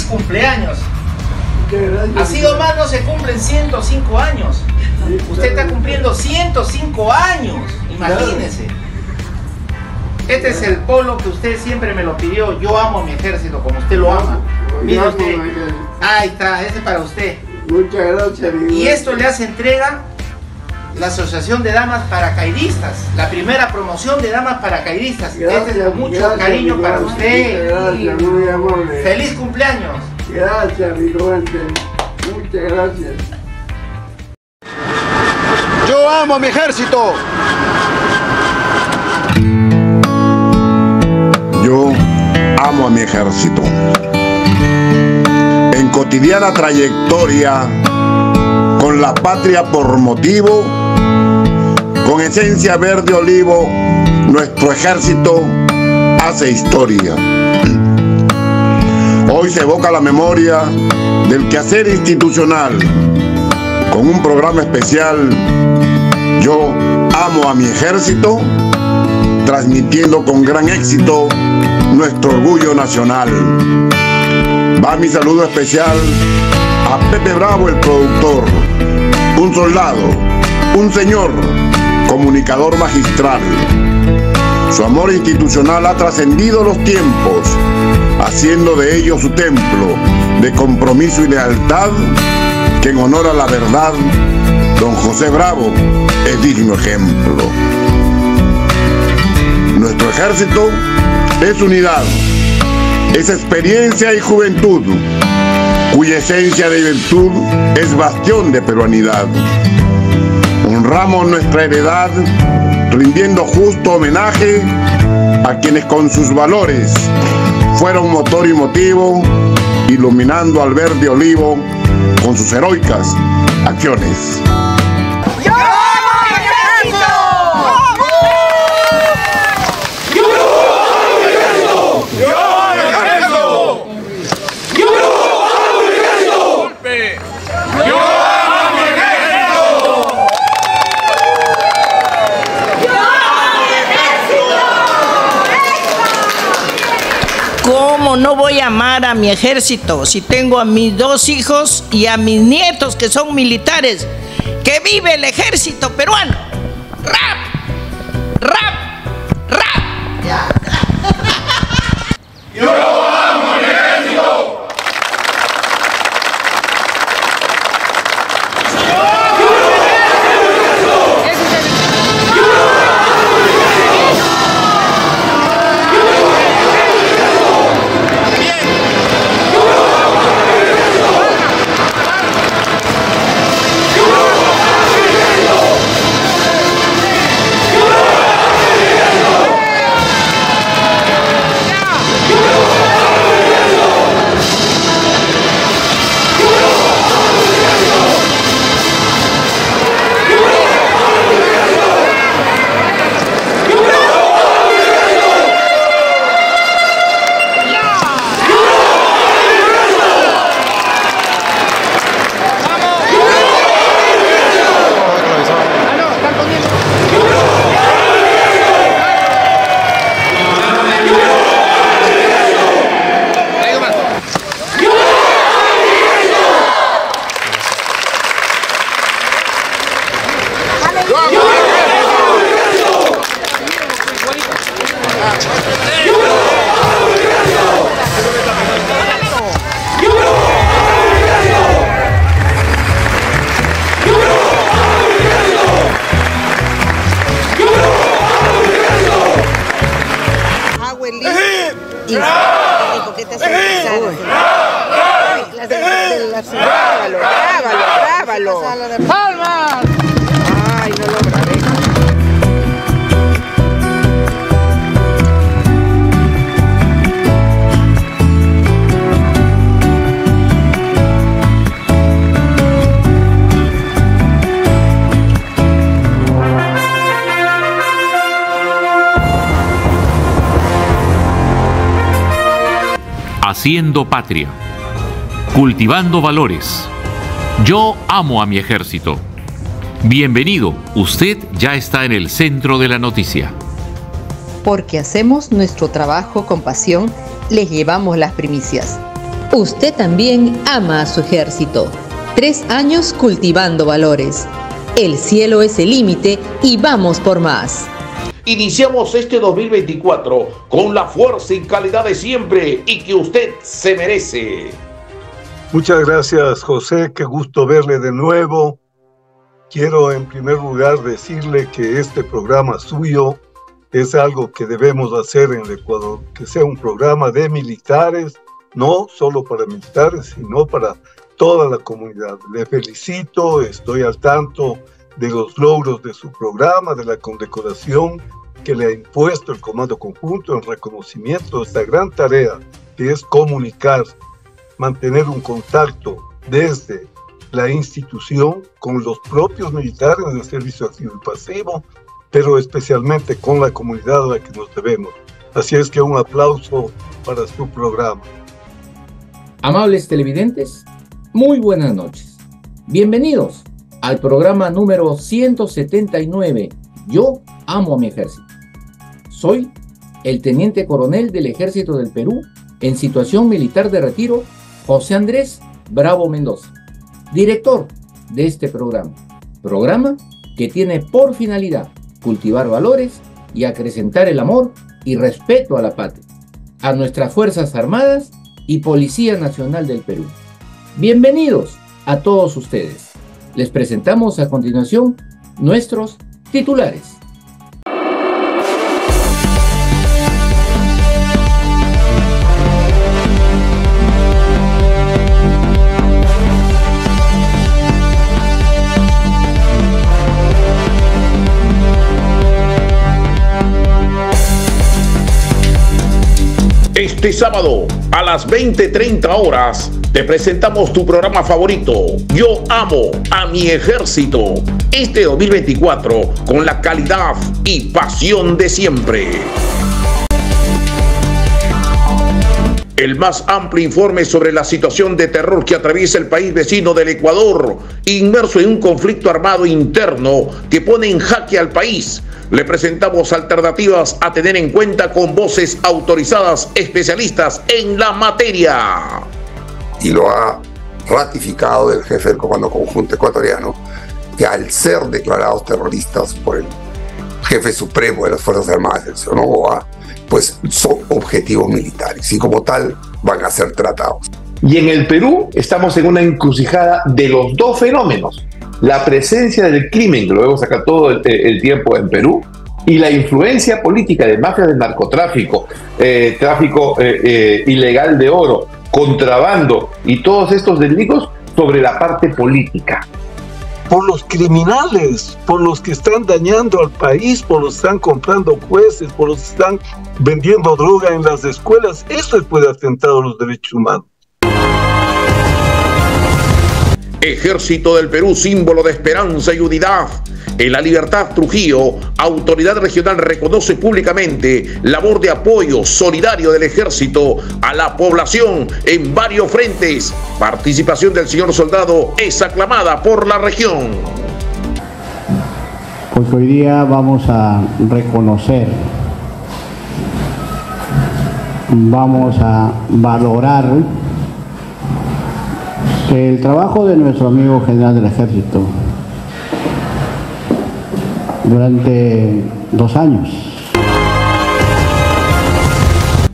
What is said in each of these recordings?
cumpleaños. Así nomás no se cumplen 105 años. Usted está cumpliendo 105 años, imagínese. Este es el polo que usted siempre me lo pidió. Yo amo a mi ejército como usted lo ama. Mire usted. Ahí está, ese es para usted. Muchas gracias. Y esto le hace entrega la Asociación de Damas Paracaidistas, la primera promoción de damas paracaidistas. Este es con mucho cariño para usted. Gracias, muy amable. ¡Feliz cumpleaños! Gracias, mi fuente. Muchas gracias. Yo amo a mi ejército. Yo amo a mi ejército. En cotidiana trayectoria, con la patria por motivo, con esencia verde olivo, nuestro ejército hace historia. Hoy se evoca la memoria del quehacer institucional con un programa especial. Yo amo a mi ejército, transmitiendo con gran éxito nuestro orgullo nacional. Va mi saludo especial a Pepe Bravo, el productor, un soldado, un señor, comunicador magistral. Su amor institucional ha trascendido los tiempos, haciendo de ello su templo de compromiso y lealtad, que en honor a la verdad, don José Bravo es digno ejemplo. Nuestro ejército es unidad, es experiencia y juventud, cuya esencia de virtud es bastión de peruanidad. Honramos nuestra heredad, rindiendo justo homenaje a quienes con sus valores fueron motor y motivo, iluminando al verde olivo con sus heroicas acciones. ¿Cómo no voy a amar a mi ejército si tengo a mis 2 hijos y a mis nietos que son militares? ¡Que vive el ejército peruano! ¡Rap! ¡Rap! ¡Rap! Ya. ¡Yo amo a mi ejército! Grábalo. ¡Palmas! Ay, no lo grabé. Haciendo patria, cultivando valores. Yo amo a mi ejército. Bienvenido, usted ya está en el centro de la noticia. Porque hacemos nuestro trabajo con pasión, les llevamos las primicias. Usted también ama a su ejército. 3 años cultivando valores. El cielo es el límite y vamos por más. Iniciamos este 2024 con la fuerza y calidad de siempre y que usted se merece. Muchas gracias, José. Qué gusto verle de nuevo. Quiero en primer lugar decirle que este programa suyo es algo que debemos hacer en el Ecuador, que sea un programa de militares, no solo para militares, sino para toda la comunidad. Le felicito, estoy al tanto de los logros de su programa, de la condecoración que le ha impuesto el Comando Conjunto en reconocimiento de esta gran tarea que es comunicar, mantener un contacto desde la institución con los propios militares del servicio activo y pasivo, pero especialmente con la comunidad a la que nos debemos. Así es que un aplauso para su programa. Amables televidentes, muy buenas noches. Bienvenidos al programa número 179, Yo amo a mi ejército. Soy el teniente coronel del Ejército del Perú en situación militar de retiro, José Andrés Bravo Mendoza, director de este programa que tiene por finalidad cultivar valores y acrecentar el amor y respeto a la patria, a nuestras Fuerzas Armadas y Policía Nacional del Perú. Bienvenidos a todos ustedes. Les presentamos a continuación nuestros titulares. Este sábado a las 20:30 horas te presentamos tu programa favorito, Yo amo a mi ejército. Este 2024 con la calidad y pasión de siempre. El más amplio informe sobre la situación de terror que atraviesa el país vecino del Ecuador, inmerso en un conflicto armado interno que pone en jaque al país. Le presentamos alternativas a tener en cuenta con voces autorizadas, especialistas en la materia. Y lo ha ratificado el jefe del Comando Conjunto Ecuatoriano, que al ser declarados terroristas por el jefe supremo de las Fuerzas Armadas, el señor Noboa, pues son objetivos militares y como tal van a ser tratados. Y en el Perú estamos en una encrucijada de los dos fenómenos: la presencia del crimen, que lo vemos acá todo el tiempo en Perú, y la influencia política de mafias del narcotráfico, tráfico ilegal de oro, contrabando y todos estos delitos sobre la parte política. Por los criminales, por los que están dañando al país, por los que están comprando jueces, por los que están vendiendo droga en las escuelas. Eso es pues atentado a los derechos humanos. Ejército del Perú, símbolo de esperanza y unidad. En La Libertad, Trujillo, autoridad regional reconoce públicamente labor de apoyo solidario del ejército a la población en varios frentes. Participación del señor soldado es aclamada por la región. Pues hoy día vamos a reconocer, vamos a valorar el trabajo de nuestro amigo general del ejército durante 2 años.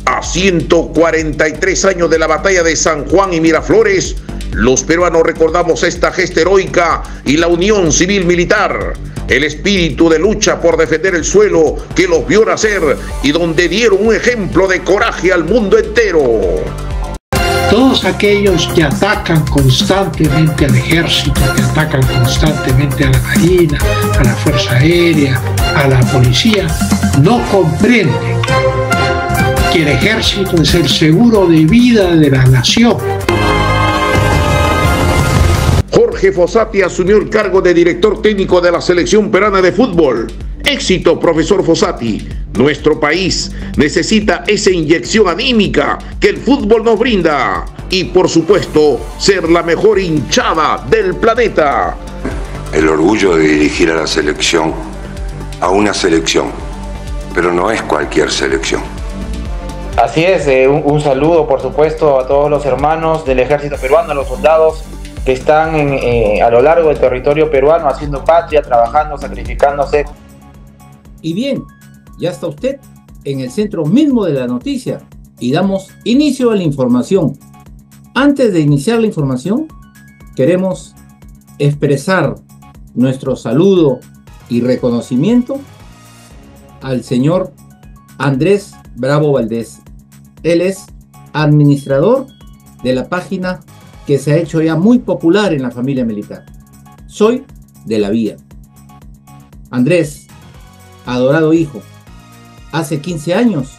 A 143 años de la batalla de San Juan y Miraflores, los peruanos recordamos esta gesta heroica y la unión civil-militar, el espíritu de lucha por defender el suelo que los vio nacer y donde dieron un ejemplo de coraje al mundo entero. Todos aquellos que atacan constantemente al ejército, que atacan constantemente a la marina, a la fuerza aérea, a la policía, no comprenden que el ejército es el seguro de vida de la nación. Jorge Fossati asumió el cargo de director técnico de la selección peruana de fútbol. Éxito, profesor Fossati. Nuestro país necesita esa inyección anímica que el fútbol nos brinda. Y por supuesto, ser la mejor hinchada del planeta. El orgullo de dirigir a la selección, a una selección, pero no es cualquier selección. Así es, un saludo por supuesto a todos los hermanos del ejército peruano, a los soldados que están a lo largo del territorio peruano haciendo patria, trabajando, sacrificándose. Y bien, ya está usted en el centro mismo de la noticia y damos inicio a la información. Antes de iniciar la información, queremos expresar nuestro saludo y reconocimiento al señor Andrés Bravo Valdés. Él es administrador de la página que se ha hecho ya muy popular en la familia militar. Soy de la Vía. Andrés, adorado hijo, hace 15 años,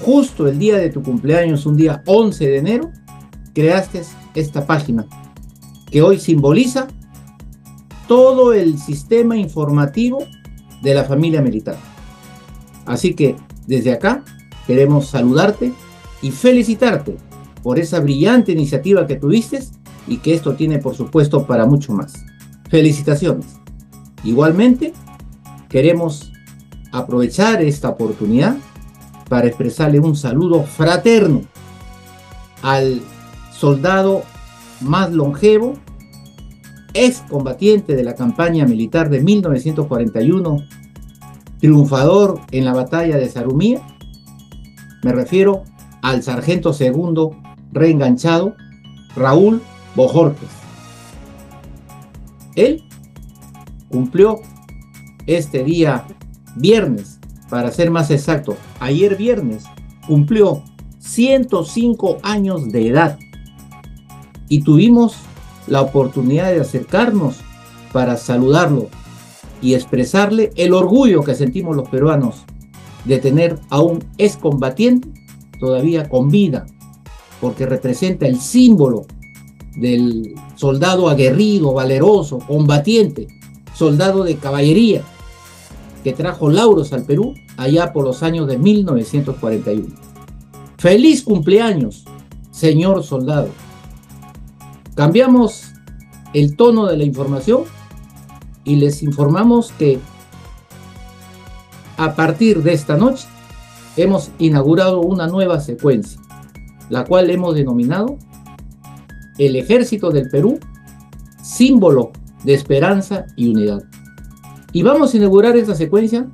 justo el día de tu cumpleaños, un día 11 de enero, creaste esta página que hoy simboliza todo el sistema informativo de la familia militar. Así que desde acá queremos saludarte y felicitarte por esa brillante iniciativa que tuviste y que esto tiene por supuesto para mucho más. Felicitaciones. Igualmente queremos aprovechar esta oportunidad para expresarle un saludo fraterno al soldado más longevo, excombatiente de la campaña militar de 1941, triunfador en la batalla de Zarumilla. Me refiero al sargento segundo reenganchado Raúl Bojorquez. Él cumplió este día viernes, para ser más exacto, ayer viernes, cumplió 105 años de edad y tuvimos la oportunidad de acercarnos para saludarlo y expresarle el orgullo que sentimos los peruanos de tener a un excombatiente todavía con vida, porque representa el símbolo del soldado aguerrido, valeroso, combatiente, soldado de caballería, que trajo lauros al Perú allá por los años de 1941. ¡Feliz cumpleaños, señor soldado! Cambiamos el tono de la información y les informamos que a partir de esta noche hemos inaugurado una nueva secuencia, la cual hemos denominado el Ejército del Perú, símbolo de esperanza y unidad. Y vamos a inaugurar esta secuencia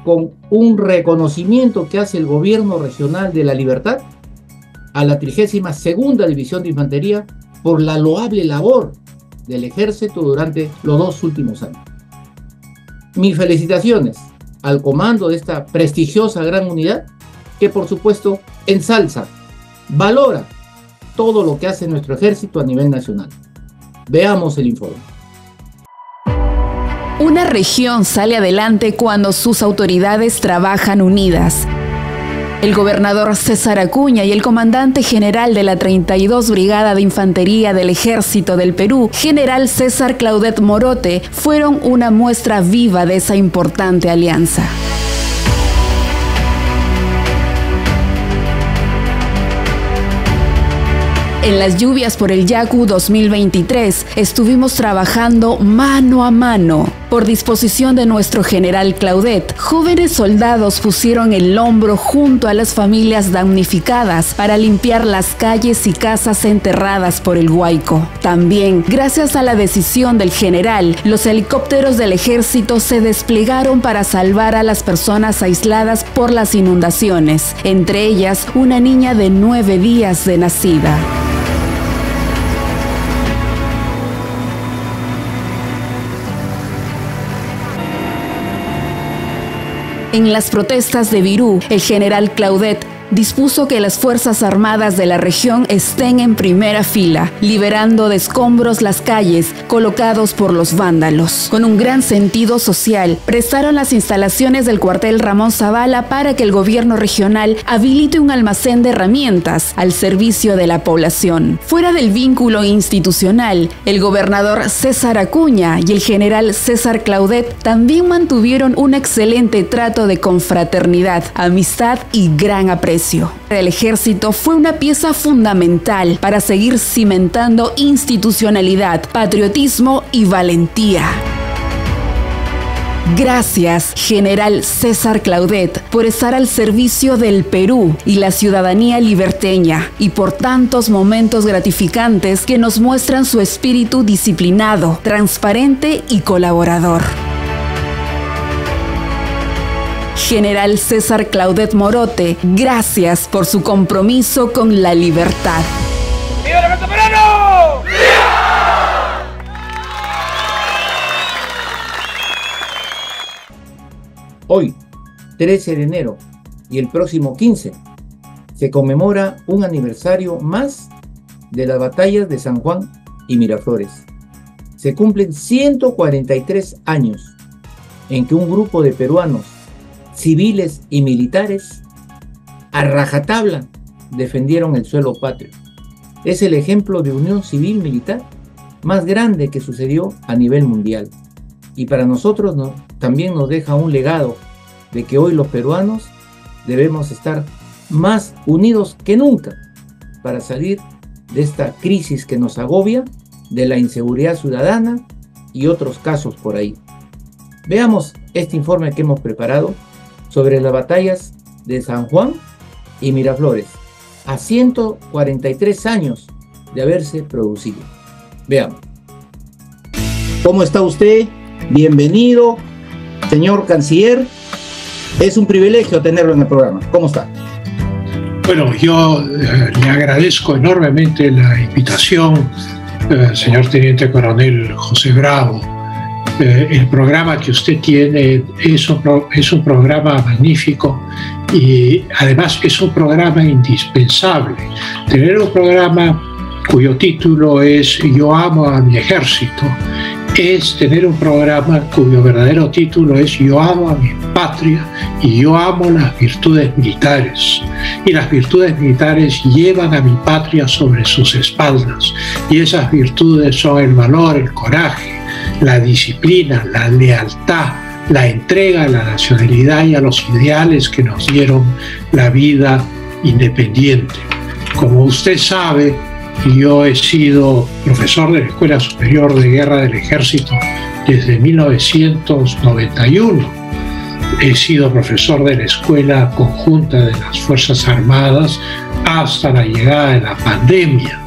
con un reconocimiento que hace el Gobierno Regional de la Libertad a la 32ª División de Infantería por la loable labor del Ejército durante los 2 últimos años. Mis felicitaciones al comando de esta prestigiosa gran unidad que por supuesto ensalza, valora todo lo que hace nuestro ejército a nivel nacional. Veamos el informe. Una región sale adelante cuando sus autoridades trabajan unidas. El gobernador César Acuña y el comandante general de la 32 Brigada de Infantería del Ejército del Perú, general César Claudet Morote, fueron una muestra viva de esa importante alianza. En las lluvias por el Yaku 2023 estuvimos trabajando mano a mano. Por disposición de nuestro general Claudet, jóvenes soldados pusieron el hombro junto a las familias damnificadas para limpiar las calles y casas enterradas por el Huayco. También, gracias a la decisión del general, los helicópteros del ejército se desplegaron para salvar a las personas aisladas por las inundaciones, entre ellas una niña de 9 días de nacida. En las protestas de Virú, el general Claudet dispuso que las Fuerzas Armadas de la región estén en primera fila, liberando de escombros las calles colocados por los vándalos. Con un gran sentido social, prestaron las instalaciones del cuartel Ramón Zavala para que el gobierno regional habilite un almacén de herramientas al servicio de la población. Fuera del vínculo institucional, el gobernador César Acuña y el general César Claudet también mantuvieron un excelente trato de confraternidad, amistad y gran aprecio. El ejército fue una pieza fundamental para seguir cimentando institucionalidad, patriotismo y valentía. Gracias, General César Claudet, por estar al servicio del Perú y la ciudadanía liberteña, y por tantos momentos gratificantes que nos muestran su espíritu disciplinado, transparente y colaborador. General César Claudet Morote, gracias por su compromiso con la libertad. ¡Viva el ejército peruano! ¡Viva! Hoy, 13 de enero y el próximo 15, se conmemora un aniversario más de las batallas de San Juan y Miraflores. Se cumplen 143 años en que un grupo de peruanos, civiles y militares, a rajatabla defendieron el suelo patrio. Es el ejemplo de unión civil-militar más grande que sucedió a nivel mundial. Y para nosotros también nos deja un legado de que hoy los peruanos debemos estar más unidos que nunca para salir de esta crisis que nos agobia, de la inseguridad ciudadana y otros casos por ahí. Veamos este informe que hemos preparado sobre las batallas de San Juan y Miraflores, a 143 años de haberse producido. Veamos. ¿Cómo está usted? Bienvenido, señor canciller. Es un privilegio tenerlo en el programa. ¿Cómo está? Bueno, yo le agradezco enormemente la invitación, señor Teniente Coronel José Bravo. El programa que usted tiene es un programa magnífico y además es un programa indispensable. Tener un programa cuyo título es Yo amo a mi ejército es tener un programa cuyo verdadero título es Yo amo a mi patria y yo amo las virtudes militares. Y las virtudes militares llevan a mi patria sobre sus espaldas. Y esas virtudes son el valor, el coraje, la disciplina, la lealtad, la entrega a la nacionalidad y a los ideales que nos dieron la vida independiente. Como usted sabe, yo he sido profesor de la Escuela Superior de Guerra del Ejército desde 1991. He sido profesor de la Escuela Conjunta de las Fuerzas Armadas hasta la llegada de la pandemia.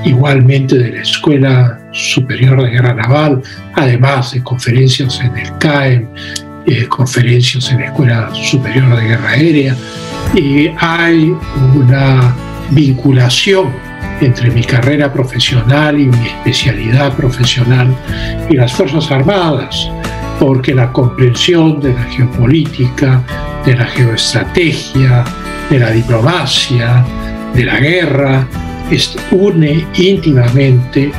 Igualmente de la Escuela Superior de Guerra Naval, además de conferencias en el CAEM, conferencias en la Escuela Superior de Guerra Aérea, y hay una vinculación entre mi carrera profesional y mi especialidad profesional y las Fuerzas Armadas, porque la comprensión de la geopolítica, de la geoestrategia, de la diplomacia, de la guerra, une íntimamente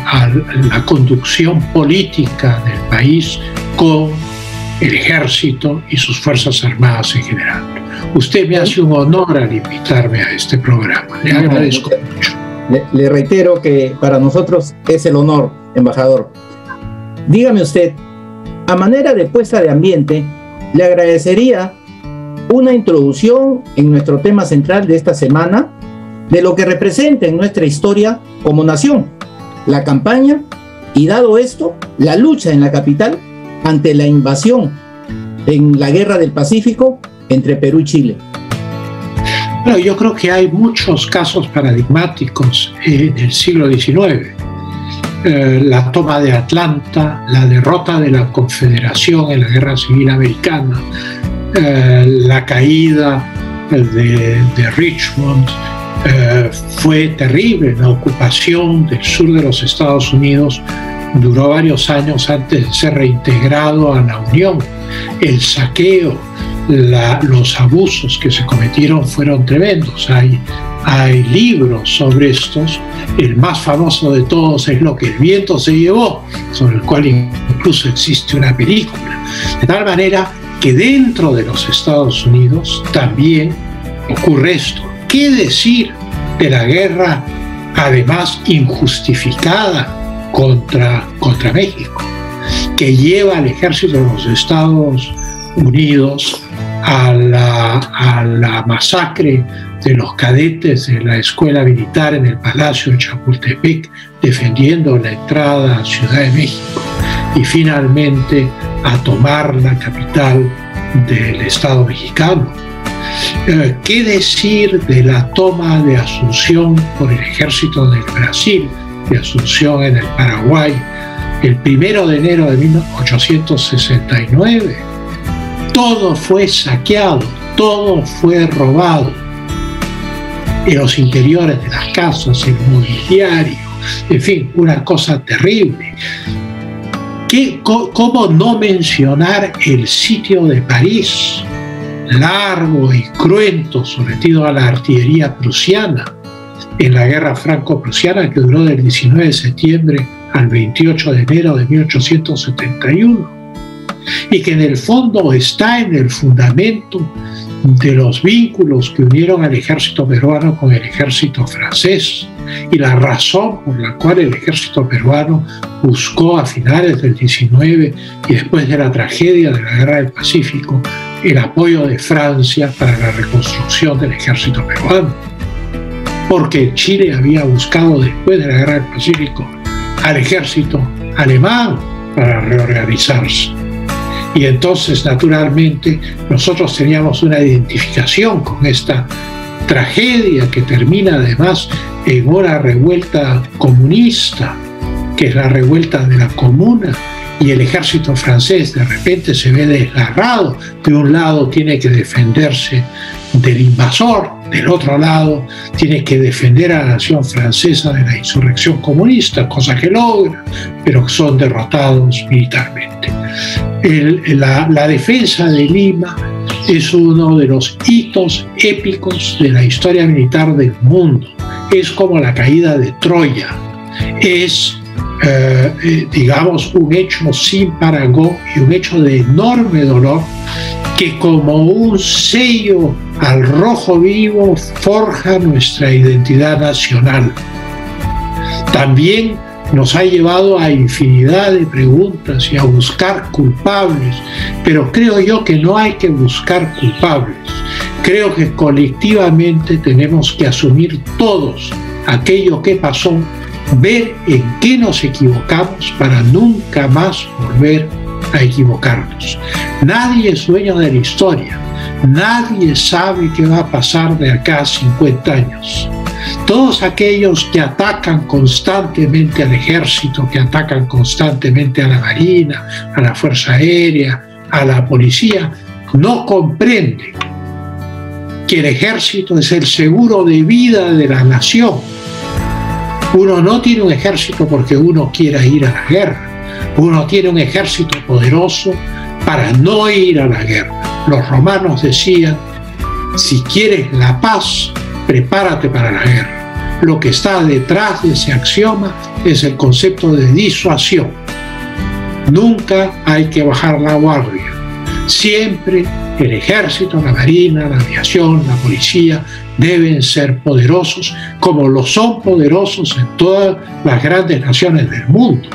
a la conducción política del país con el ejército y sus Fuerzas Armadas en general. Usted me hace un honor al invitarme a este programa. Le agradezco mucho. Le reitero que para nosotros es el honor, embajador. Dígame usted, a manera de puesta de ambiente, le agradecería una introducción en nuestro tema central de esta semana de lo que representa en nuestra historia como nación, la campaña y, dado esto, la lucha en la capital ante la invasión en la Guerra del Pacífico entre Perú y Chile. Bueno, yo creo que hay muchos casos paradigmáticos del siglo XIX. La toma de Atlanta, la derrota de la Confederación en la Guerra Civil Americana, la caída de Richmond, fue terrible. La ocupación del sur de los Estados Unidos duró varios años antes de ser reintegrado a la Unión. El saqueo, los abusos que se cometieron fueron tremendos. Hay libros sobre estos. El más famoso de todos es Lo que el viento se llevó, sobre el cual incluso existe una película. De tal manera que dentro de los Estados Unidos también ocurre esto. ¿Qué decir de la guerra, además injustificada, contra México, que lleva al ejército de los Estados Unidos a la masacre de los cadetes de la escuela militar en el Palacio de Chapultepec, defendiendo la entrada a Ciudad de México? y finalmente a tomar la capital del Estado mexicano. ¿Qué decir de la toma de Asunción por el ejército del Brasil, de Asunción en el Paraguay, el 1 de enero de 1869? Todo fue saqueado, todo fue robado. En los interiores de las casas, el mobiliario, en fin, una cosa terrible. ¿Cómo no mencionar el sitio de París, largo y cruento, sometido a la artillería prusiana en la guerra franco-prusiana que duró del 19 de septiembre al 28 de enero de 1871, y que en el fondo está en el fundamento de los vínculos que unieron al ejército peruano con el ejército francés, y la razón por la cual el ejército peruano buscó a finales del 19 y después de la tragedia de la Guerra del Pacífico el apoyo de Francia para la reconstrucción del ejército peruano, porque Chile había buscado después de la Guerra del Pacífico al ejército alemán para reorganizarse. Y entonces, naturalmente, nosotros teníamos una identificación con esta tragedia que termina además en una revuelta comunista, que es la revuelta de la Comuna, y el ejército francés de repente se ve desgarrado. De un lado tiene que defenderse del invasor, del otro lado tiene que defender a la nación francesa de la insurrección comunista, cosa que logra, pero son derrotados militarmente. La defensa de Lima es uno de los hitos épicos de la historia militar del mundo. Es como la caída de Troya. Es, digamos, un hecho sin parangón y un hecho de enorme dolor que, como un sello al rojo vivo, forja nuestra identidad nacional. También nos ha llevado a infinidad de preguntas y a buscar culpables, pero creo yo que no hay que buscar culpables. Creo que colectivamente tenemos que asumir todos aquello que pasó, ver en qué nos equivocamos para nunca más volver a equivocarnos. Nadie es dueño de la historia, nadie sabe qué va a pasar de acá a 50 años. Todos aquellos que atacan constantemente al ejército, que atacan constantemente a la marina, a la fuerza aérea, a la policía, no comprenden que el ejército es el seguro de vida de la nación. Uno no tiene un ejército porque uno quiera ir a la guerra. Uno tiene un ejército poderoso para no ir a la guerra. Los romanos decían: si quieres la paz, prepárate para la guerra. Lo que está detrás de ese axioma es el concepto de disuasión. Nunca hay que bajar la guardia. Siempre el ejército, la marina, la aviación, la policía deben ser poderosos, como lo son poderosos en todas las grandes naciones del mundo.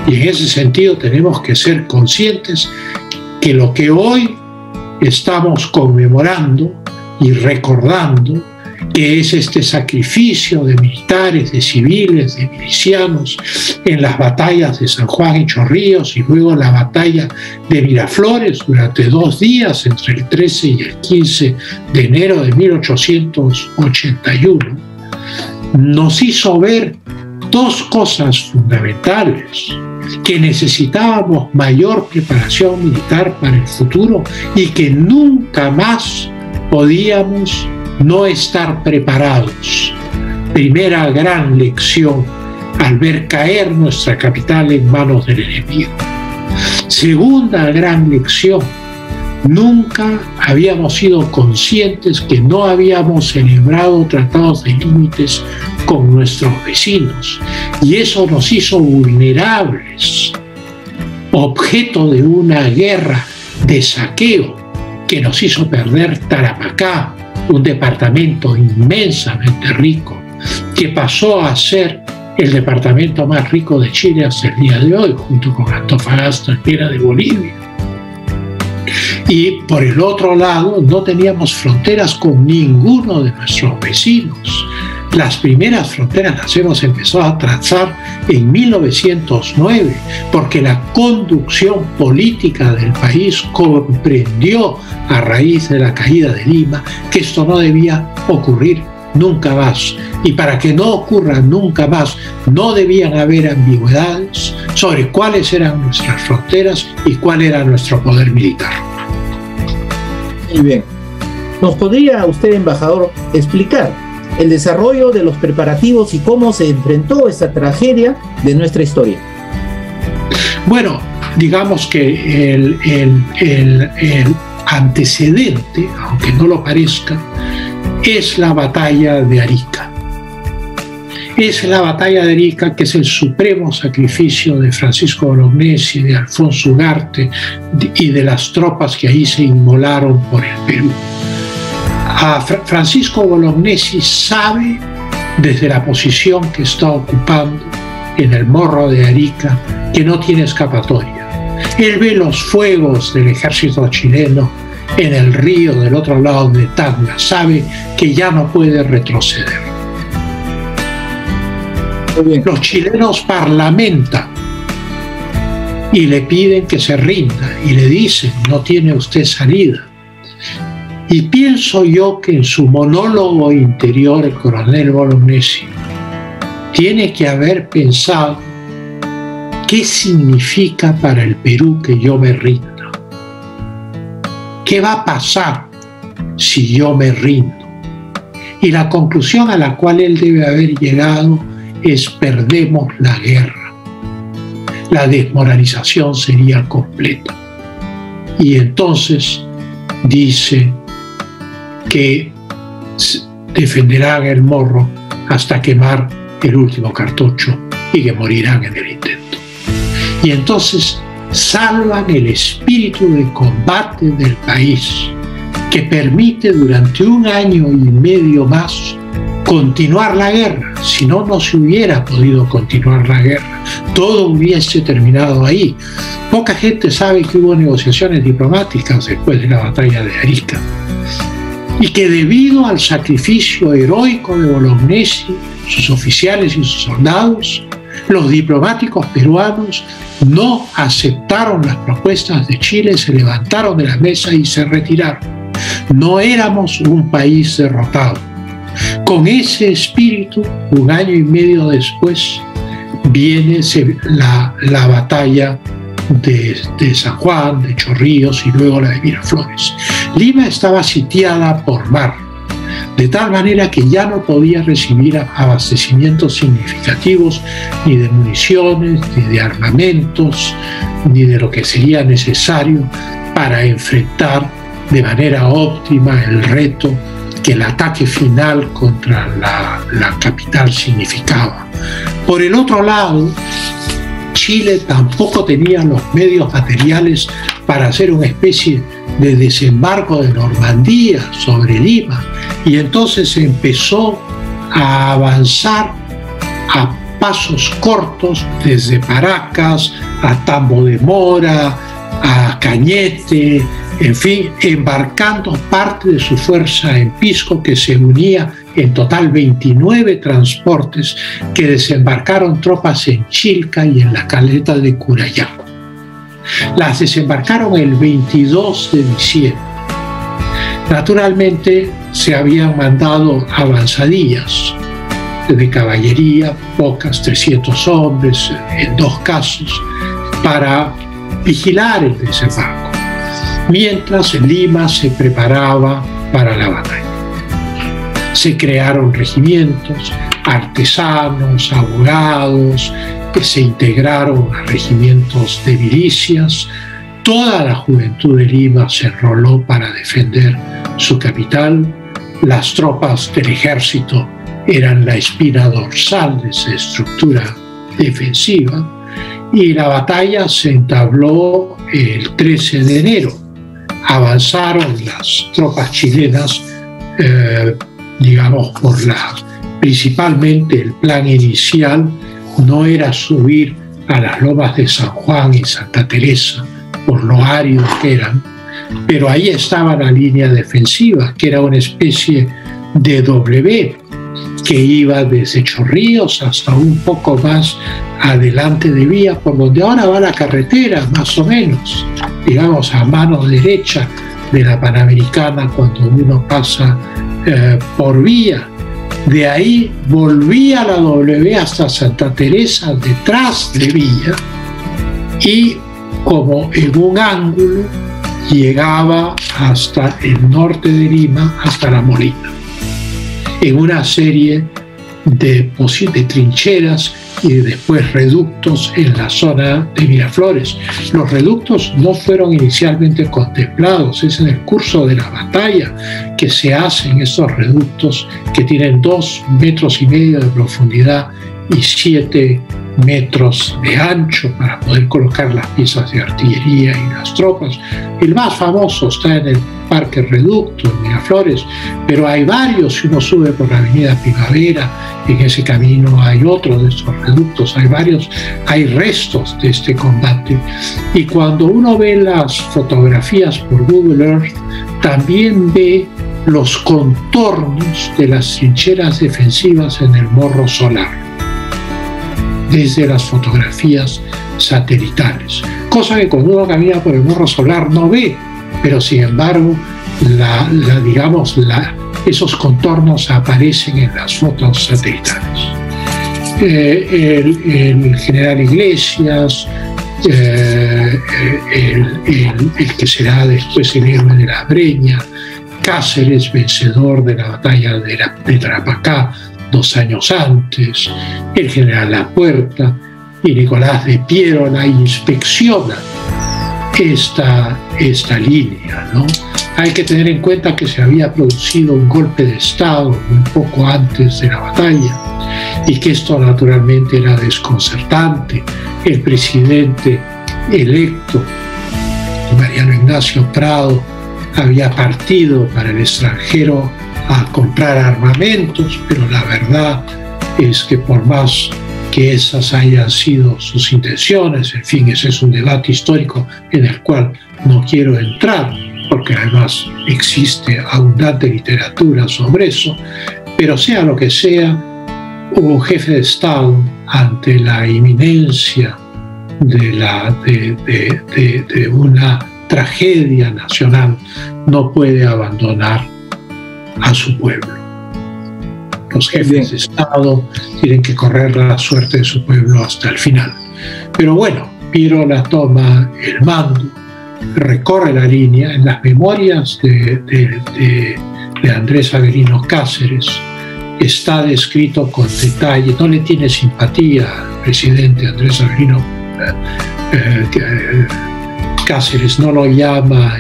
Y en ese sentido tenemos que ser conscientes que lo que hoy estamos conmemorando y recordando, que es este sacrificio de militares, de civiles, de milicianos en las batallas de San Juan y Chorrillos y luego la batalla de Miraflores durante 2 días entre el 13 y el 15 de enero de 1881, nos hizo ver 2 cosas fundamentales: que necesitábamos mayor preparación militar para el futuro y que nunca más podíamos no estar preparados. Primera gran lección al ver caer nuestra capital en manos del enemigo. Segunda gran lección: nunca habíamos sido conscientes que no habíamos celebrado tratados de límites con nuestros vecinos, y eso nos hizo vulnerables, objeto de una guerra de saqueo que nos hizo perder Tarapacá, un departamento inmensamente rico, que pasó a ser el departamento más rico de Chile hasta el día de hoy, junto con Antofagasta, que era de Bolivia. Y por el otro lado, no teníamos fronteras con ninguno de nuestros vecinos. Las primeras fronteras las hemos empezado a trazar en 1909, porque la conducción política del país comprendió, a raíz de la caída de Lima, que esto no debía ocurrir nunca más. Y para que no ocurra nunca más, no debían haber ambigüedades sobre cuáles eran nuestras fronteras y cuál era nuestro poder militar. Muy bien. ¿Nos podría usted, embajador, explicar el desarrollo de los preparativos y cómo se enfrentó esta tragedia de nuestra historia? Bueno, digamos que el antecedente, aunque no lo parezca, es la batalla de Arica. Es la batalla de Arica, que es el supremo sacrificio de Francisco Bolognesi, de Alfonso Ugarte y de las tropas que ahí se inmolaron por el Perú. Francisco Bolognesi sabe, desde la posición que está ocupando en el Morro de Arica, que no tiene escapatoria. Él ve los fuegos del ejército chileno en el río del otro lado de Tacna, sabe que ya no puede retroceder. Los chilenos parlamentan y le piden que se rinda y le dicen: no tiene usted salida. Y pienso yo que en su monólogo interior el coronel Bolognesi tiene que haber pensado: ¿qué significa para el Perú que yo me rinda? ¿Qué va a pasar si yo me rindo? Y la conclusión a la cual él debe haber llegado es: perdemos la guerra. La desmoralización sería completa. Y entonces dice que defenderán el Morro hasta quemar el último cartucho y que morirán en el intento. Y entonces salvan el espíritu de combate del país, que permite durante 1 año y medio más continuar la guerra. Si no, no se hubiera podido continuar la guerra. Todo hubiese terminado ahí. Poca gente sabe que hubo negociaciones diplomáticas después de la batalla de Arica, y que debido al sacrificio heroico de Bolognesi, sus oficiales y sus soldados, los diplomáticos peruanos no aceptaron las propuestas de Chile, se levantaron de la mesa y se retiraron. No éramos un país derrotado. Con ese espíritu, 1 año y medio después, viene la batalla de San Juan, de Chorrillos y luego la de Miraflores. Lima estaba sitiada por mar, de tal manera que ya no podía recibir abastecimientos significativos ni de municiones, ni de armamentos, ni de lo que sería necesario para enfrentar de manera óptima el reto que el ataque final contra la capital significaba. Por el otro lado, Chile tampoco tenía los medios materiales para hacer una especie de desembarco de Normandía sobre Lima, y entonces empezó a avanzar a pasos cortos desde Paracas a Tambo de Mora, a Cañete, en fin, embarcando parte de su fuerza en Pisco, que se unía en total 29 transportes que desembarcaron tropas en Chilca y en la caleta de Curayá. Las desembarcaron el 22 de diciembre. Naturalmente se habían mandado avanzadillas de caballería, pocas, 300 hombres en 2 casos, para vigilar el desembarco, mientras Lima se preparaba para la batalla. Se crearon regimientos, artesanos, abogados, que se integraron a regimientos de milicias. Toda la juventud de Lima se enroló para defender su capital. Las tropas del ejército eran la espina dorsal de esa estructura defensiva, y la batalla se entabló el 13 de enero. Avanzaron las tropas chilenas, digamos, principalmente el plan inicial no era subir a las lomas de San Juan y Santa Teresa por lo áridos que eran, pero ahí estaba la línea defensiva, que era una especie de W, que iba desde Chorrillos hasta un poco más adelante de Vía, por donde ahora va la carretera, más o menos, digamos a mano derecha de la Panamericana cuando uno pasa por Vía. De ahí volvía la W hasta Santa Teresa, detrás de Villa, y como en un ángulo llegaba hasta el norte de Lima, hasta La Molina, en una serie de trincheras y después reductos en la zona de Miraflores. Los reductos no fueron inicialmente contemplados, es en el curso de la batalla que se hacen esos reductos que tienen 2,5 metros de profundidad y 7 metros de ancho para poder colocar las piezas de artillería y las tropas. El más famoso está en el Parque Reducto, en Miraflores, pero hay varios. Si uno sube por la avenida Primavera, en ese camino hay otro de estos reductos, hay varios, hay restos de este combate. Y cuando uno ve las fotografías por Google Earth, también ve los contornos de las trincheras defensivas en el Morro Solar, desde las fotografías satelitales, cosa que cuando uno camina por el Morro Solar no ve, pero sin embargo esos contornos aparecen en las fotos satelitales. El general Iglesias, el que será después el héroe de la Breña, Cáceres, vencedor de la batalla de Tarapacá 2 años antes, el general Lapuerta y Nicolás de Piero la inspeccionan esta línea, ¿no? Hay que tener en cuenta que se había producido un golpe de Estado un poco antes de la batalla y que esto naturalmente era desconcertante. El presidente electo, Mariano Ignacio Prado, había partido para el extranjero a comprar armamentos, pero la verdad es que por más que esas hayan sido sus intenciones, en fin, ese es un debate histórico en el cual no quiero entrar, porque además existe abundante literatura sobre eso, pero sea lo que sea, un jefe de Estado ante la inminencia de una tragedia nacional no puede abandonar a su pueblo. Los jefes de Estado tienen que correr la suerte de su pueblo hasta el final. Pero bueno, Piero toma el mando, recorre la línea. En las memorias de Andrés Avelino Cáceres está descrito con detalle. No le tiene simpatía al presidente Andrés Avelino Cáceres, no lo llama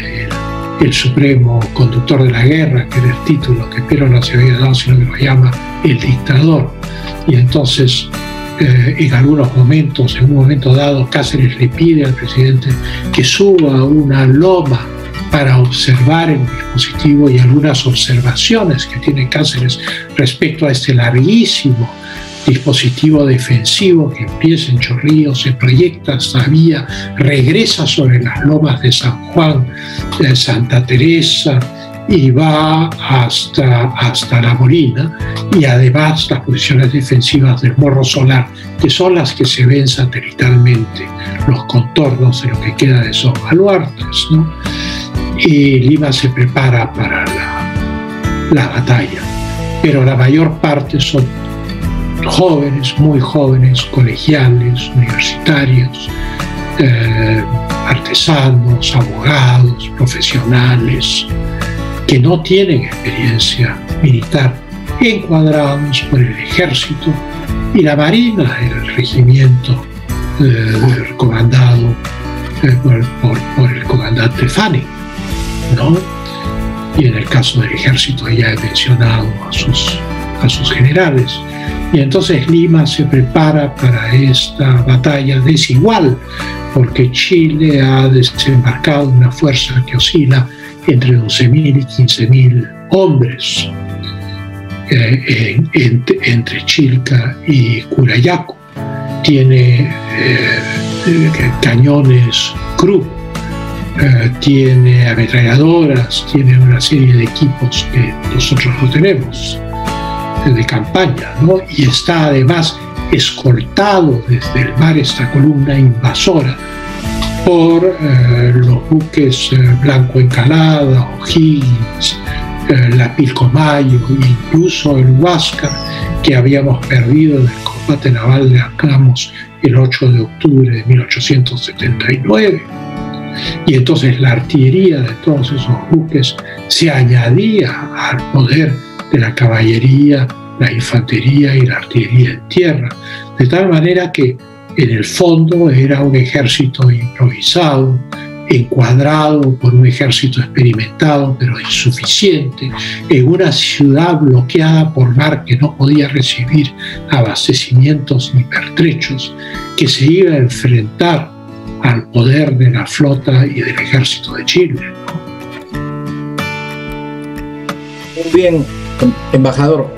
el supremo conductor de la guerra, que era el título que Piero no se había dado, sino que lo llama el dictador. Y entonces en algunos momentos, en un momento dado, Cáceres le pide al presidente que suba a una loma para observar el dispositivo, y algunas observaciones que tiene Cáceres respecto a este larguísimo dispositivo defensivo que empieza en Chorrillos, se proyecta hasta Vía, regresa sobre las lomas de San Juan, de Santa Teresa, y va hasta La Molina, y además las posiciones defensivas del Morro Solar, que son las que se ven satelitalmente, los contornos de lo que queda de esos baluartes, ¿no? Y Lima se prepara para la batalla, pero la mayor parte son jóvenes, muy jóvenes, colegiales, universitarios, artesanos, abogados, profesionales, que no tienen experiencia militar, encuadrados por el ejército y la marina, el regimiento comandado por el comandante Fanning, ¿no? Y en el caso del ejército ya he mencionado a sus generales. Y entonces Lima se prepara para esta batalla desigual, porque Chile ha desembarcado una fuerza que oscila entre 11.000 y 15.000 hombres entre Chilca y Curayaco. Tiene cañones Krupp, tiene ametralladoras, tiene una serie de equipos que nosotros no tenemos. de campaña, ¿no? Y está además escoltado desde el mar, esta columna invasora, por los buques Blanco Encalada, O'Higgins, la Pilcomayo e incluso el Huáscar, que habíamos perdido en el combate naval de Alcamos el 8 de octubre de 1879. Y entonces la artillería de todos esos buques se añadía al poder de la caballería, la infantería y la artillería en tierra, de tal manera que en el fondo era un ejército improvisado, encuadrado por un ejército experimentado pero insuficiente, en una ciudad bloqueada por mar que no podía recibir abastecimientos ni pertrechos, que se iba a enfrentar al poder de la flota y del ejército de Chile, ¿no? Muy bien, embajador.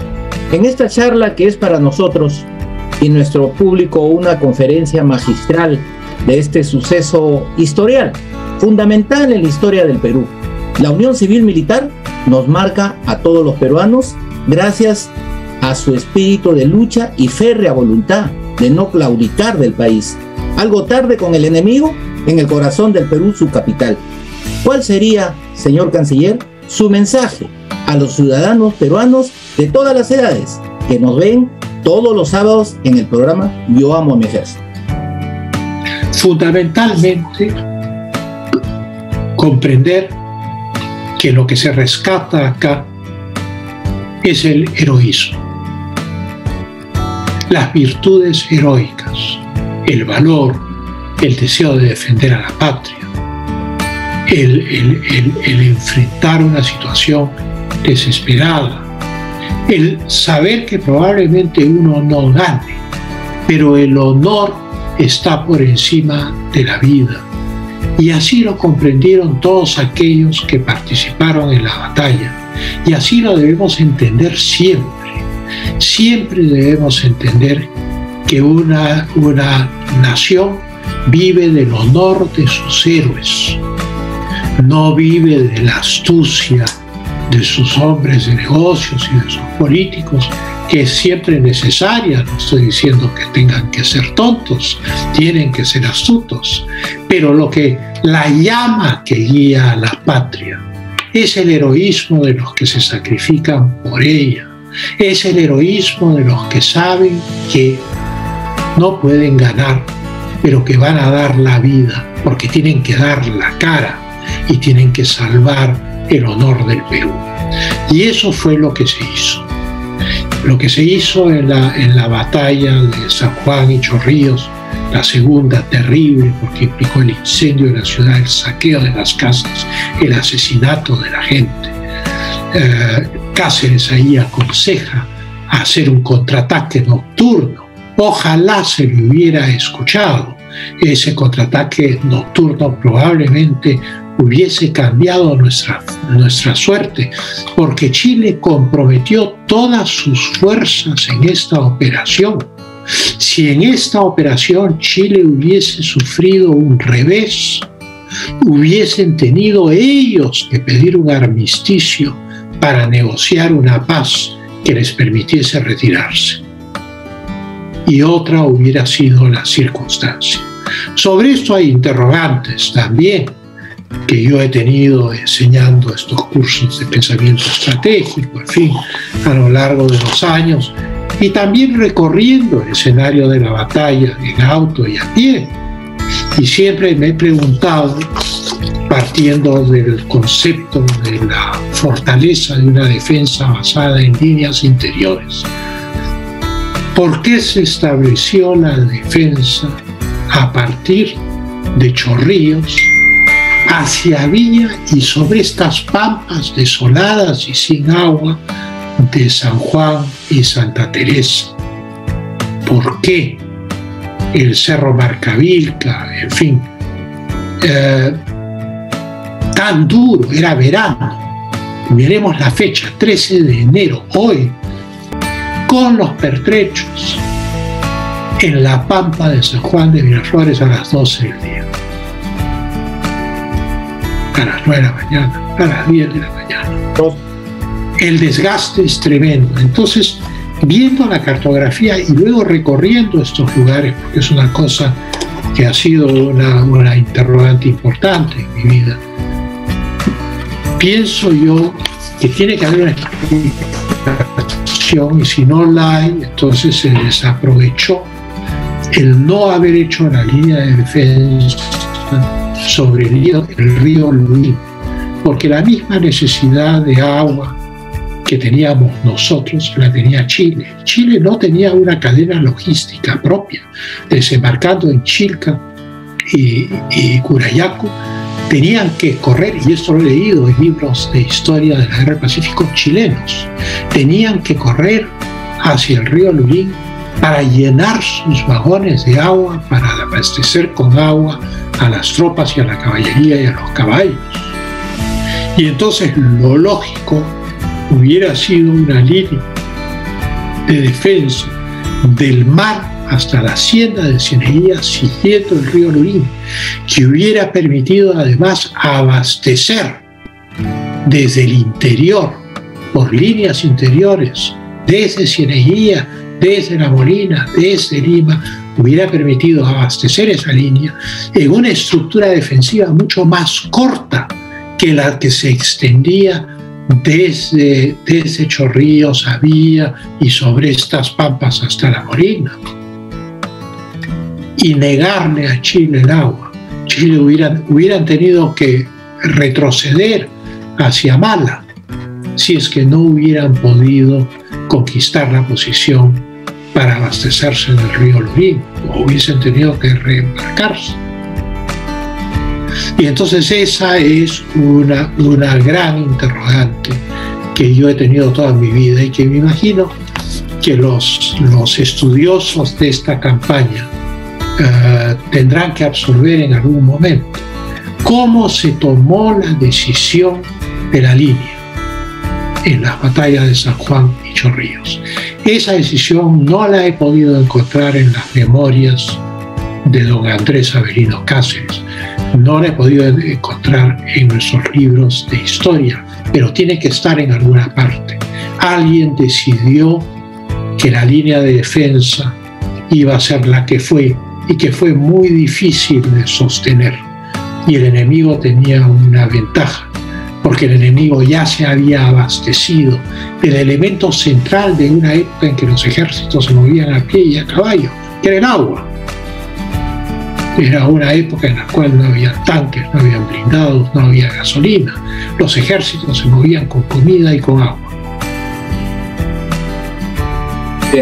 En esta charla, que es para nosotros y nuestro público una conferencia magistral de este suceso historial, fundamental en la historia del Perú, la unión civil-militar nos marca a todos los peruanos gracias a su espíritu de lucha y férrea voluntad de no claudicar del país. Algo tarde con el enemigo en el corazón del Perú, su capital. ¿Cuál sería, señor canciller, su mensaje a los ciudadanos peruanos de todas las edades que nos ven todos los sábados en el programa Yo Amo a mi Ejército? Fundamentalmente, comprender que lo que se rescata acá es el heroísmo, las virtudes heroicas, el valor, el deseo de defender a la patria, el enfrentar una situación desesperada, el saber que probablemente uno no gane, pero el honor está por encima de la vida. Y así lo comprendieron todos aquellos que participaron en la batalla. Y así lo debemos entender siempre. Siempre debemos entender que una nación vive del honor de sus héroes, no vive de la astucia de sus hombres de negocios y de sus políticos, que es siempre necesaria. No estoy diciendo que tengan que ser tontos, tienen que ser astutos, pero lo que la llama que guía a la patria es el heroísmo de los que se sacrifican por ella, es el heroísmo de los que saben que no pueden ganar, pero que van a dar la vida, porque tienen que dar la cara y tienen que salvar el honor del Perú. Y eso fue lo que se hizo. Lo que se hizo en la batalla de San Juan y Chorrillos, la segunda terrible, porque implicó el incendio de la ciudad, el saqueo de las casas, el asesinato de la gente. Cáceres ahí aconseja hacer un contraataque nocturno. Ojalá se le hubiera escuchado. Ese contraataque nocturno probablemente hubiese cambiado nuestra suerte, porque Chile comprometió todas sus fuerzas en esta operación. Si en esta operación Chile hubiese sufrido un revés, hubiesen tenido ellos que pedir un armisticio para negociar una paz que les permitiese retirarse. Y otra hubiera sido la circunstancia. Sobre esto hay interrogantes también, que yo he tenido enseñando estos cursos de pensamiento estratégico, en fin, a lo largo de los años, y también recorriendo el escenario de la batalla en auto y a pie. Y siempre me he preguntado, partiendo del concepto de la fortaleza de una defensa basada en líneas interiores, ¿por qué se estableció la defensa a partir de Chorrillos hacia Viña y sobre estas pampas desoladas y sin agua de San Juan y Santa Teresa? ¿Por qué el Cerro Marcavilca, en fin, tan duro? Era verano. Miremos la fecha, 13 de enero, hoy, con los pertrechos en la pampa de San Juan de Miraflores a las 12 del día, a las 9 de la mañana, a las 10 de la mañana. El desgaste es tremendo. Entonces, viendo la cartografía y luego recorriendo estos lugares, porque es una cosa que ha sido una interrogante importante en mi vida, pienso yo que tiene que haber una explicación, y si no la hay, entonces se desaprovechó el no haber hecho la línea de defensa sobre el río Lurín, porque la misma necesidad de agua que teníamos nosotros la tenía Chile. Chile no tenía una cadena logística propia. Desembarcando en Chilca y Curayaco, tenían que correr, y esto lo he leído en libros de historia de la Guerra del Pacífico chilenos, tenían que correr hacia el río Lurín para llenar sus vagones de agua, para abastecer con agua a las tropas y a la caballería y a los caballos. Y entonces lo lógico hubiera sido una línea de defensa del mar hasta la hacienda de Cieneguilla siguiendo el río Lurín, que hubiera permitido además abastecer desde el interior, por líneas interiores, desde Cieneguilla, desde La Molina, desde Lima, hubiera permitido abastecer esa línea en una estructura defensiva mucho más corta que la que se extendía desde Chorrillos, Avía y sobre estas pampas hasta La Molina. Y negarle a Chile el agua. Chile hubieran tenido que retroceder hacia Mala si es que no hubieran podido conquistar la posición para abastecerse del río Lurín, o hubiesen tenido que reembarcarse. Y entonces esa es una gran interrogante que yo he tenido toda mi vida y que me imagino que los estudiosos de esta campaña tendrán que absorber en algún momento. ¿Cómo se tomó la decisión de la línea en las batallas de San Juan y Chorrillos? Esa decisión no la he podido encontrar en las memorias de don Andrés Avelino Cáceres, no la he podido encontrar en nuestros libros de historia, pero tiene que estar en alguna parte. Alguien decidió que la línea de defensa iba a ser la que fue, y que fue muy difícil de sostener, y el enemigo tenía una ventaja, porque el enemigo ya se había abastecido del elemento central de una época en que los ejércitos se movían a pie y a caballo, que era el agua. Era una época en la cual no había tanques, no había blindados, no había gasolina. Los ejércitos se movían con comida y con agua.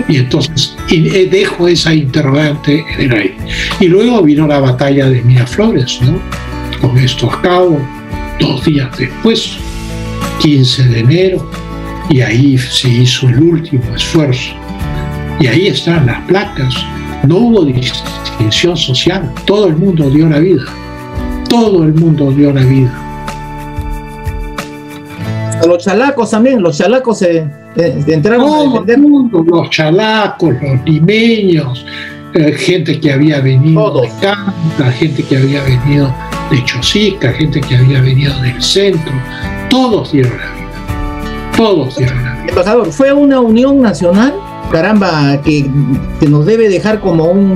Y entonces dejo esa interrogante en el aire. Y luego vino la batalla de Miraflores, ¿no? Con esto a cabo, 2 días después, 15 de enero, y ahí se hizo el último esfuerzo. Y ahí están las placas. No hubo distinción social, todo el mundo dio la vida. Todo el mundo dio la vida. A los chalacos también, los chalacos se entraron a defender. Los chalacos, los limeños, gente que había venido de Canta, gente que había venido de Chosica, gente que había venido del centro, todos dieron la vida. Todos dieron la vida. Embajador, ¿fue una unión nacional? Caramba, que nos debe dejar como un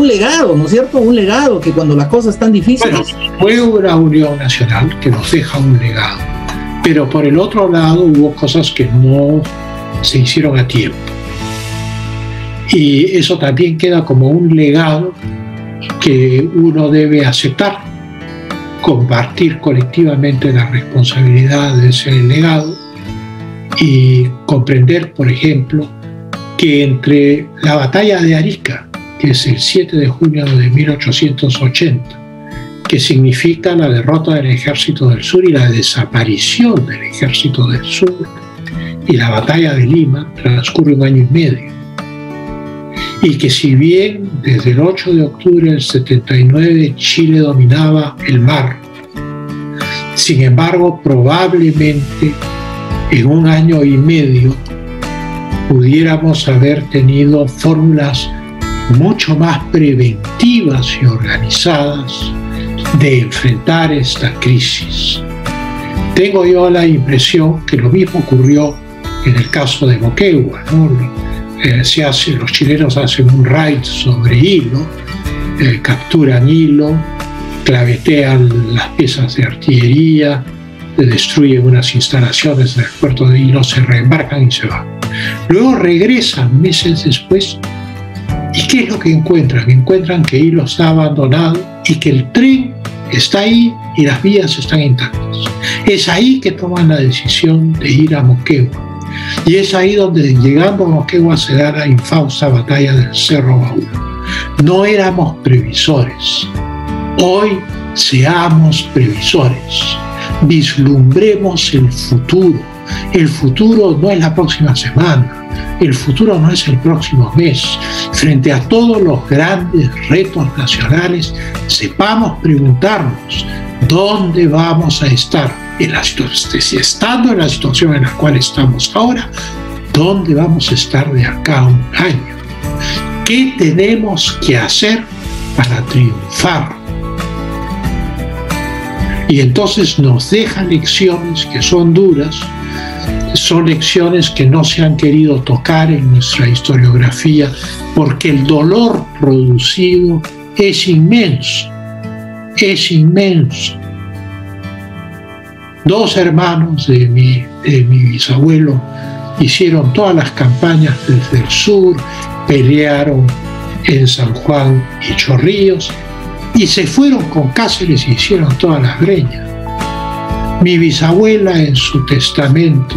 legado, ¿no es cierto? Un legado que cuando las cosas están difíciles... Bueno, fue una unión nacional que nos deja un legado, pero por el otro lado hubo cosas que no se hicieron a tiempo. Y eso también queda como un legado que uno debe aceptar, compartir colectivamente la responsabilidad de ese legado y comprender, por ejemplo, que entre la batalla de Arica, que es el 7 de junio de 1880, que significa la derrota del Ejército del Sur y la desaparición del Ejército del Sur, y la batalla de Lima, transcurre 1 año y medio. Y que si bien desde el 8 de octubre del 79 Chile dominaba el mar, sin embargo, probablemente en 1 año y medio pudiéramos haber tenido fórmulas mucho más preventivas y organizadas de enfrentar esta crisis. Tengo yo la impresión que lo mismo ocurrió en el caso de Moquegua, ¿no? Los chilenos hacen un raid sobre Hilo, capturan Hilo, clavetean las piezas de artillería, destruyen unas instalaciones del puerto de Hilo, se reembarcan y se van. Luego regresan meses después, ¿y qué es lo que encuentran? Encuentran que Hilo está abandonado y que el tren está ahí y las vías están intactas. Es ahí que toman la decisión de ir a Moquegua. Y es ahí donde, llegando a Moquegua, se da la infausta batalla del Cerro Baúl. No éramos previsores. Hoy seamos previsores. Vislumbremos el futuro. El futuro no es la próxima semana. El futuro no es el próximo mes. Frente a todos los grandes retos nacionales, sepamos preguntarnos dónde vamos a estar. Estando en la situación en la cual estamos ahora, ¿dónde vamos a estar de acá a un año? ¿Qué tenemos que hacer para triunfar? Y entonces nos deja lecciones que son duras, son lecciones que no se han querido tocar en nuestra historiografía, porque el dolor producido es inmenso, es inmenso. Dos hermanos de mi bisabuelo hicieron todas las campañas desde el sur, pelearon en San Juan y Chorrillos y se fueron con Cáceres y hicieron todas las breñas. Mi bisabuela en su testamento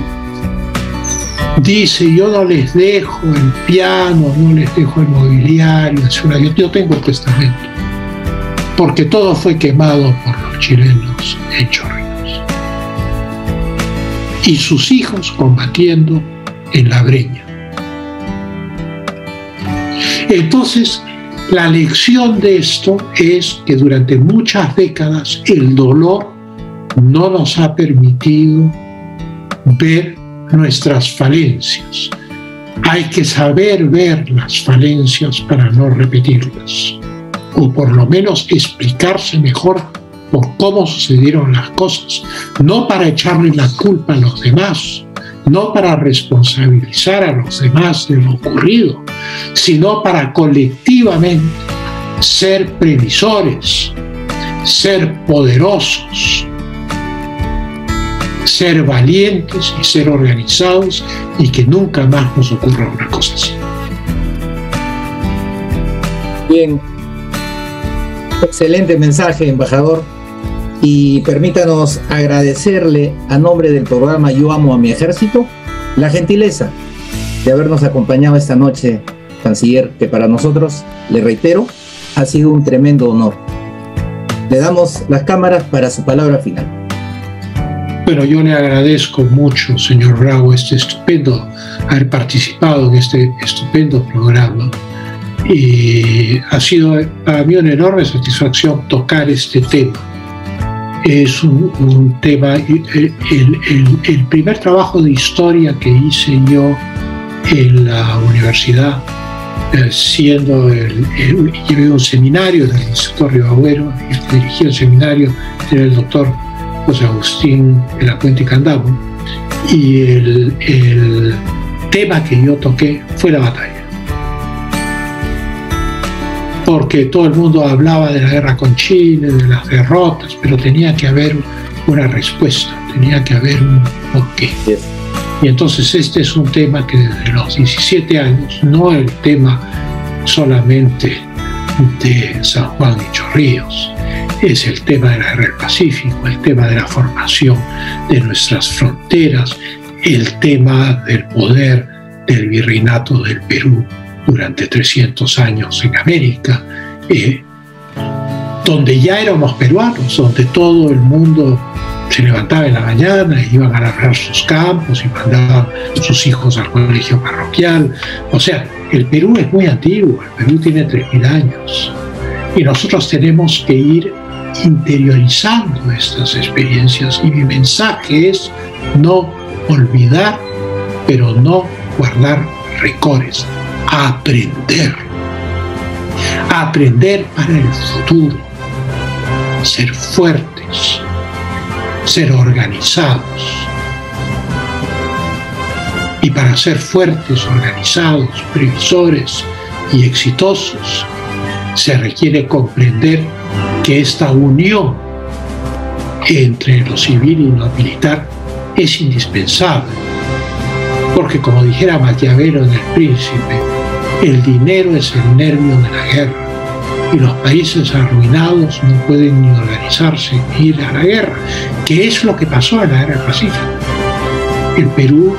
dice: yo no les dejo el piano, no les dejo el mobiliario. Yo tengo el testamento, porque todo fue quemado por los chilenos en Chorrillos. Y sus hijos combatiendo en la breña. Entonces, la lección de esto es que durante muchas décadas el dolor no nos ha permitido ver nuestras falencias. Hay que saber ver las falencias para no repetirlas, o por lo menos explicarse mejor por cómo sucedieron las cosas, no para echarle la culpa a los demás, no para responsabilizar a los demás de lo ocurrido, sino para colectivamente ser previsores, ser poderosos, ser valientes y ser organizados, y que nunca más nos ocurra una cosa así. Bien, excelente mensaje, embajador. Y permítanos agradecerle a nombre del programa Yo Amo a mi Ejército la gentileza de habernos acompañado esta noche, canciller, que para nosotros, le reitero, ha sido un tremendo honor. Le damos las cámaras para su palabra final. Bueno, yo le agradezco mucho, señor Bravo, haber participado en este estupendo programa. Y ha sido para mí una enorme satisfacción tocar este tema. Es un tema, el primer trabajo de historia que hice yo en la universidad, llevé un seminario del Instituto Río Agüero, el que dirigía el seminario era el doctor José Agustín de la Puente y Candamo, y el tema que yo toqué fue la batalla. Porque todo el mundo hablaba de la guerra con Chile, de las derrotas, pero tenía que haber una respuesta, tenía que haber un porqué. Y entonces este es un tema que desde los 17 años, no el tema solamente de San Juan y Chorrillos, es el tema de la guerra del Pacífico, el tema de la formación de nuestras fronteras, el tema del poder del virreinato del Perú durante 300 años en América, donde ya éramos peruanos, donde todo el mundo se levantaba en la mañana y iban a labrar sus campos y mandaban a sus hijos al colegio parroquial. O sea, el Perú es muy antiguo, el Perú tiene 3000 años, y nosotros tenemos que ir interiorizando estas experiencias, y mi mensaje es no olvidar, pero no guardar rencores. Aprender para el futuro, ser fuertes, ser organizados Y para ser fuertes, organizados, previsores y exitosos, se requiere comprender que esta unión entre lo civil y lo militar es indispensable. Porque como dijera Maquiavelo en El Príncipe, el dinero es el nervio de la guerra. Y los países arruinados no pueden ni organizarse ni ir a la guerra, que es lo que pasó en la Guerra del Pacífico. El Perú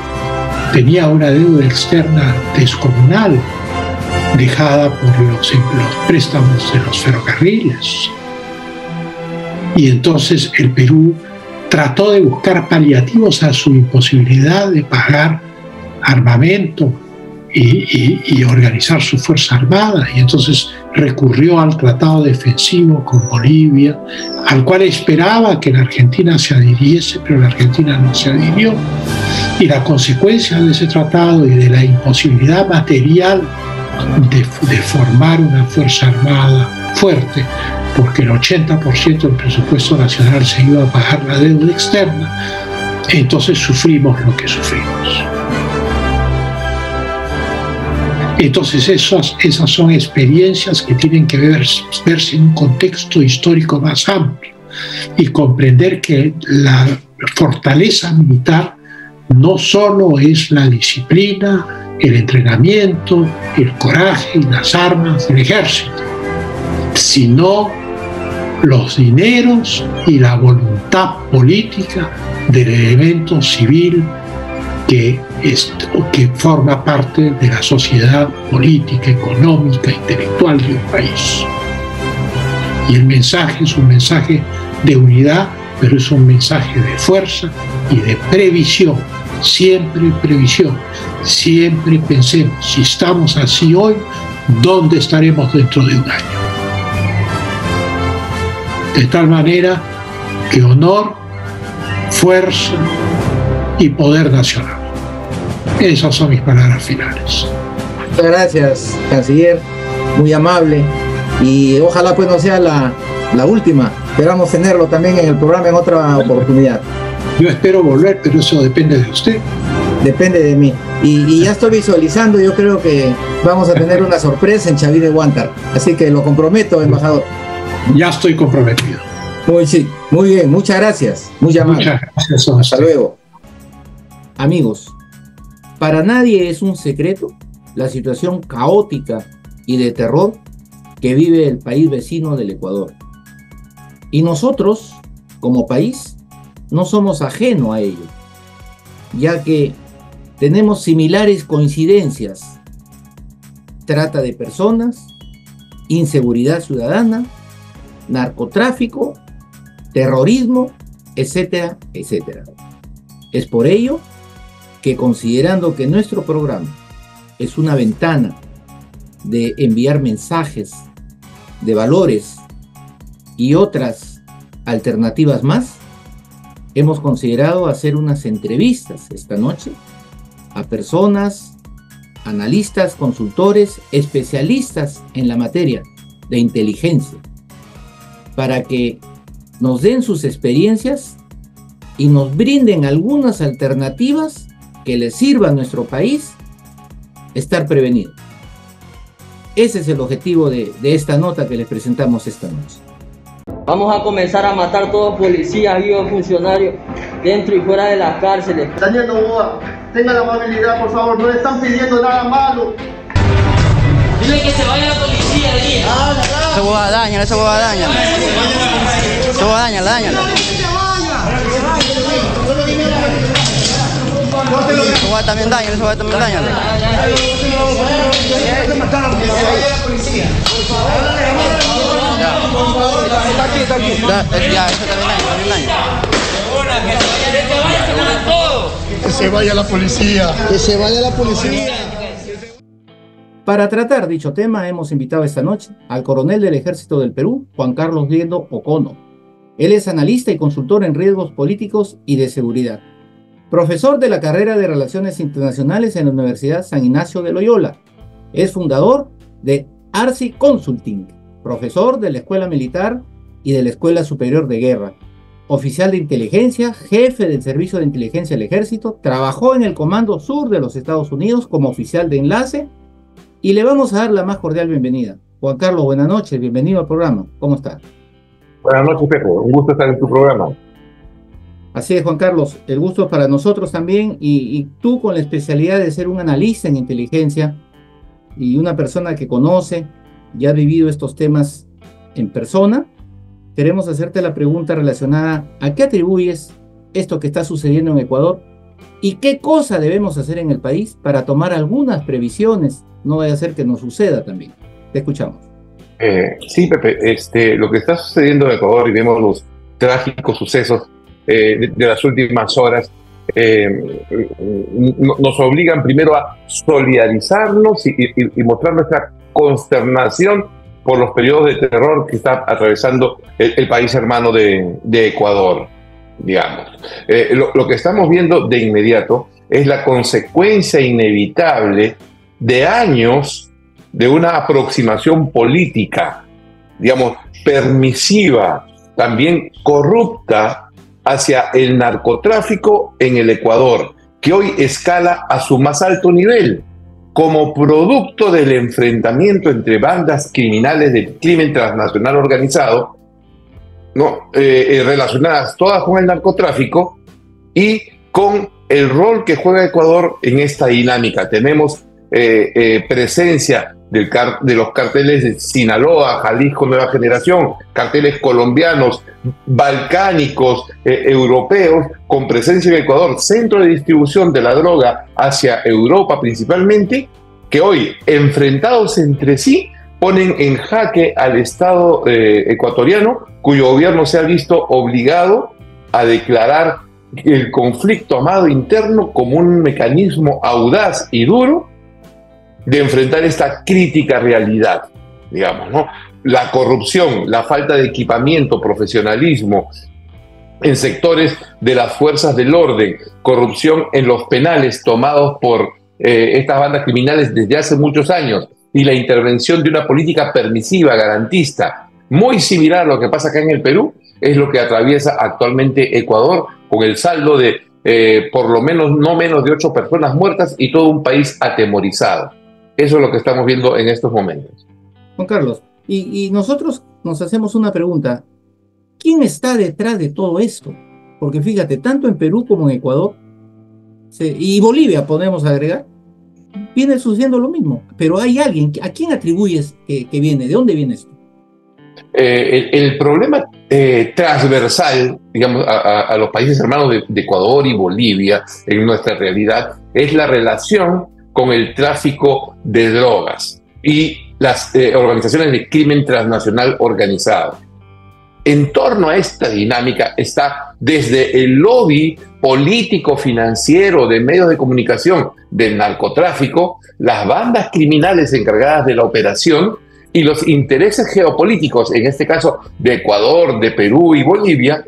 tenía una deuda externa descomunal, dejada por los préstamos de los ferrocarriles. Y entonces el Perú trató de buscar paliativos a su imposibilidad de pagar armamento y organizar su fuerza armada, y entonces recurrió al tratado defensivo con Bolivia, al cual esperaba que la Argentina se adhiriese, pero la Argentina no se adhirió. Y la consecuencia de ese tratado y de la imposibilidad material de formar una fuerza armada fuerte, porque el 80% del presupuesto nacional se iba a pagar la deuda externa, entonces sufrimos lo que sufrimos. Entonces esas son experiencias que tienen que verse en un contexto histórico más amplio y comprender que la fortaleza militar no solo es la disciplina, el entrenamiento, el coraje y las armas del ejército, sino los dineros y la voluntad política del elemento civil que forma parte de la sociedad política, económica, intelectual de un país. Y el mensaje es un mensaje de unidad, pero es un mensaje de fuerza y de previsión. Siempre previsión. Siempre pensemos, si estamos así hoy, ¿dónde estaremos dentro de un año? De tal manera que honor, fuerza y poder nacional. Esas son mis palabras finales. Muchas gracias, canciller, muy amable, y ojalá pues no sea la última. Esperamos tenerlo también en el programa en otra oportunidad. Yo espero volver, pero eso depende de usted. Depende de mí. Y ya estoy visualizando, yo creo que vamos a tener una sorpresa en Chaví de Huántar. Así que lo comprometo, embajador. Ya estoy comprometido. Muy bien, muchas gracias. Muy amable. Muchas gracias. Hasta luego. Amigos, para nadie es un secreto la situación caótica y de terror que vive el país vecino del Ecuador. Y nosotros, como país, no somos ajeno a ello, ya que tenemos similares coincidencias: trata de personas, inseguridad ciudadana, narcotráfico, terrorismo, etcétera, etcétera. Es por ello que, considerando que nuestro programa es una ventana de enviar mensajes de valores y otras alternativas más, hemos considerado hacer unas entrevistas esta noche a personas, analistas, consultores, especialistas en la materia de inteligencia, para que nos den sus experiencias y nos brinden algunas alternativas que les sirva a nuestro país estar prevenido. Ese es el objetivo de esta nota que les presentamos esta noche. Vamos a comenzar a matar todos policías y funcionarios dentro y fuera de las cárceles. Daniel Novoa, tenga la amabilidad, por favor, no le están pidiendo nada malo. Dile que se vaya la policía de día. Eso va a dañar, eso va a dañar. Eso va a dañar, dañala. Eso va también dañar, eso va también dañar. Ya, eso también daña. Que se vaya la policía. Que se vaya la policía. Para tratar dicho tema hemos invitado esta noche al coronel del Ejército del Perú, Juan Carlos Liendo Ocono. Él es analista y consultor en riesgos políticos y de seguridad. Profesor de la carrera de Relaciones Internacionales en la Universidad San Ignacio de Loyola. Es fundador de Arsi Consulting, profesor de la Escuela Militar y de la Escuela Superior de Guerra. oficial de inteligencia, jefe del Servicio de Inteligencia del Ejército, trabajó en el Comando Sur de los Estados Unidos como oficial de enlace y le vamos a dar la más cordial bienvenida. Juan Carlos, buenas noches, bienvenido al programa. ¿Cómo está? Buenas noches, Pepe. Un gusto estar en tu programa. Así es, Juan Carlos, el gusto es para nosotros también y tú con la especialidad de ser un analista en inteligencia y una persona que conoce y ha vivido estos temas en persona, queremos hacerte la pregunta relacionada a qué atribuyes esto que está sucediendo en Ecuador y qué cosa debemos hacer en el país para tomar algunas previsiones, no vaya a ser que nos suceda también. Te escuchamos. Sí, Pepe, lo que está sucediendo en Ecuador y vemos los trágicos sucesos de las últimas horas nos obligan primero a solidarizarnos y mostrar nuestra consternación por los periodos de terror que está atravesando el país hermano de Ecuador, digamos. Lo que estamos viendo de inmediato es la consecuencia inevitable de años de una aproximación política, digamos, permisiva, también corrupta, hacia el narcotráfico en el Ecuador, que hoy escala a su más alto nivel, como producto del enfrentamiento entre bandas criminales del crimen transnacional organizado, relacionadas todas con el narcotráfico y con el rol que juega Ecuador en esta dinámica. Tenemos presencia de los carteles de Sinaloa, Jalisco Nueva Generación, carteles colombianos, balcánicos, europeos, con presencia en Ecuador, centro de distribución de la droga hacia Europa principalmente, que hoy, enfrentados entre sí, ponen en jaque al Estado ecuatoriano, cuyo gobierno se ha visto obligado a declarar el conflicto armado interno como un mecanismo audaz y duro de enfrentar esta crítica realidad, digamos, ¿no? La corrupción, la falta de equipamiento, profesionalismo en sectores de las fuerzas del orden, corrupción en los penales tomados por estas bandas criminales desde hace muchos años y la intervención de una política permisiva, garantista, muy similar a lo que pasa acá en el Perú, es lo que atraviesa actualmente Ecuador con el saldo de por lo menos no menos de 8 personas muertas y todo un país atemorizado. Eso es lo que estamos viendo en estos momentos. Juan Carlos, y nosotros nos hacemos una pregunta. ¿Quién está detrás de todo esto? Porque fíjate, tanto en Perú como en Ecuador, y Bolivia, podemos agregar, viene sucediendo lo mismo. Pero hay alguien, ¿a quién atribuyes que viene? ¿De dónde viene esto? El problema transversal, digamos, a los países hermanos de Ecuador y Bolivia, en nuestra realidad, es la relación con el tráfico de drogas y las organizaciones de crimen transnacional organizado. En torno a esta dinámica está desde el lobby político, financiero, de medios de comunicación del narcotráfico, las bandas criminales encargadas de la operación y los intereses geopolíticos, en este caso de Ecuador, de Perú y Bolivia,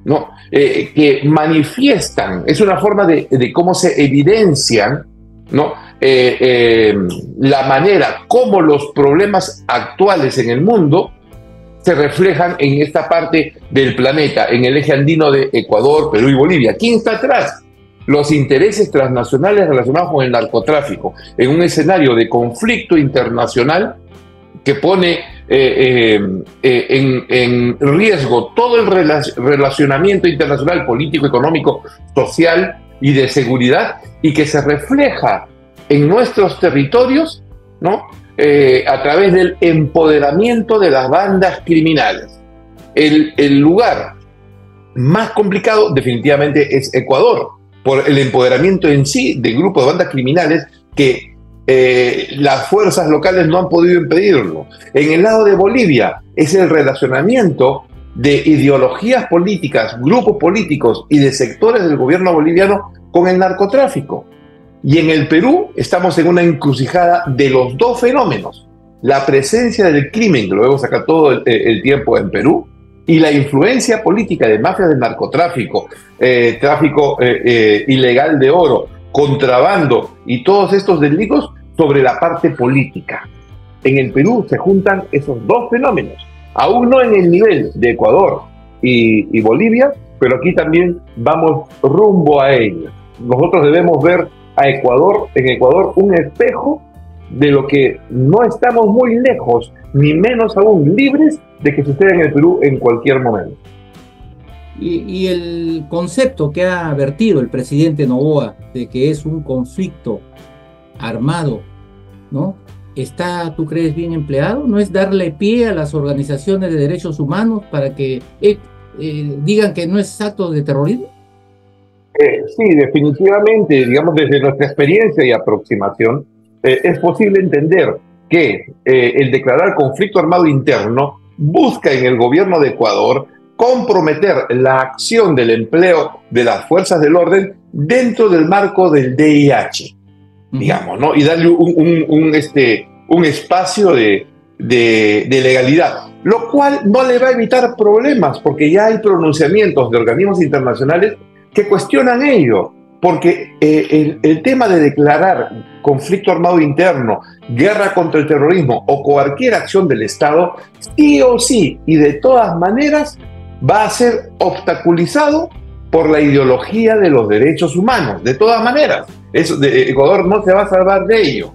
¿no? Que manifiestan, es una forma de cómo se evidencian, ¿no? La manera como los problemas actuales en el mundo se reflejan en esta parte del planeta, en el eje andino de Ecuador, Perú y Bolivia. ¿Quién está atrás? Los intereses transnacionales relacionados con el narcotráfico, en un escenario de conflicto internacional que pone en riesgo todo el relacionamiento internacional, político, económico, social y de seguridad, y que se refleja en nuestros territorios, ¿no? A través del empoderamiento de las bandas criminales. El lugar más complicado definitivamente es Ecuador, por el empoderamiento en sí de grupos de bandas criminales que las fuerzas locales no han podido impedirlo. En el lado de Bolivia es el relacionamiento de ideologías políticas, grupos políticos y de sectores del gobierno boliviano con el narcotráfico. Y en el Perú estamos en una encrucijada de los dos fenómenos: la presencia del crimen, que lo vemos acá todo el tiempo en Perú, y la influencia política de mafias del narcotráfico, tráfico ilegal de oro, contrabando y todos estos delitos sobre la parte política. En el Perú se juntan esos dos fenómenos, aún no en el nivel de Ecuador, y Bolivia, pero aquí también vamos rumbo a ello. Nosotros debemos ver a Ecuador, en Ecuador, un espejo de lo que no estamos muy lejos, ni menos aún libres de que suceda en el Perú en cualquier momento. Y el concepto que ha vertido el presidente Noboa de que es un conflicto armado, ¿no? ¿Está, tú crees, bien empleado? ¿No es darle pie a las organizaciones de derechos humanos para que digan que no es acto de terrorismo? Sí, definitivamente, digamos, desde nuestra experiencia y aproximación, es posible entender que el declarar conflicto armado interno busca en el gobierno de Ecuador comprometer la acción del empleo de las fuerzas del orden dentro del marco del DIH, digamos, ¿no? Y darle un espacio de legalidad, lo cual no le va a evitar problemas, porque ya hay pronunciamientos de organismos internacionales que cuestionan ello, porque el tema de declarar conflicto armado interno, guerra contra el terrorismo o cualquier acción del Estado, sí o sí y de todas maneras va a ser obstaculizado por la ideología de los derechos humanos, de todas maneras. Ecuador no se va a salvar de ello.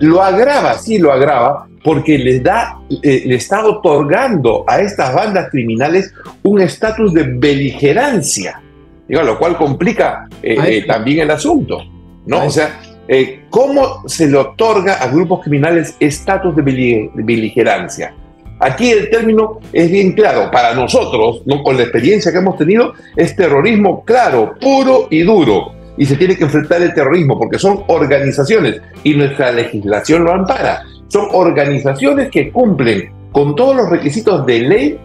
Lo agrava, sí lo agrava, porque le está otorgando a estas bandas criminales un estatus de beligerancia, lo cual complica también el asunto, ¿no? O sea, ¿cómo se le otorga a grupos criminales estatus de beligerancia? Aquí el término es bien claro. Para nosotros, ¿no? Con la experiencia que hemos tenido, es terrorismo claro, puro y duro. Y se tiene que enfrentar el terrorismo porque son organizaciones y nuestra legislación lo ampara. Son organizaciones que cumplen con todos los requisitos de ley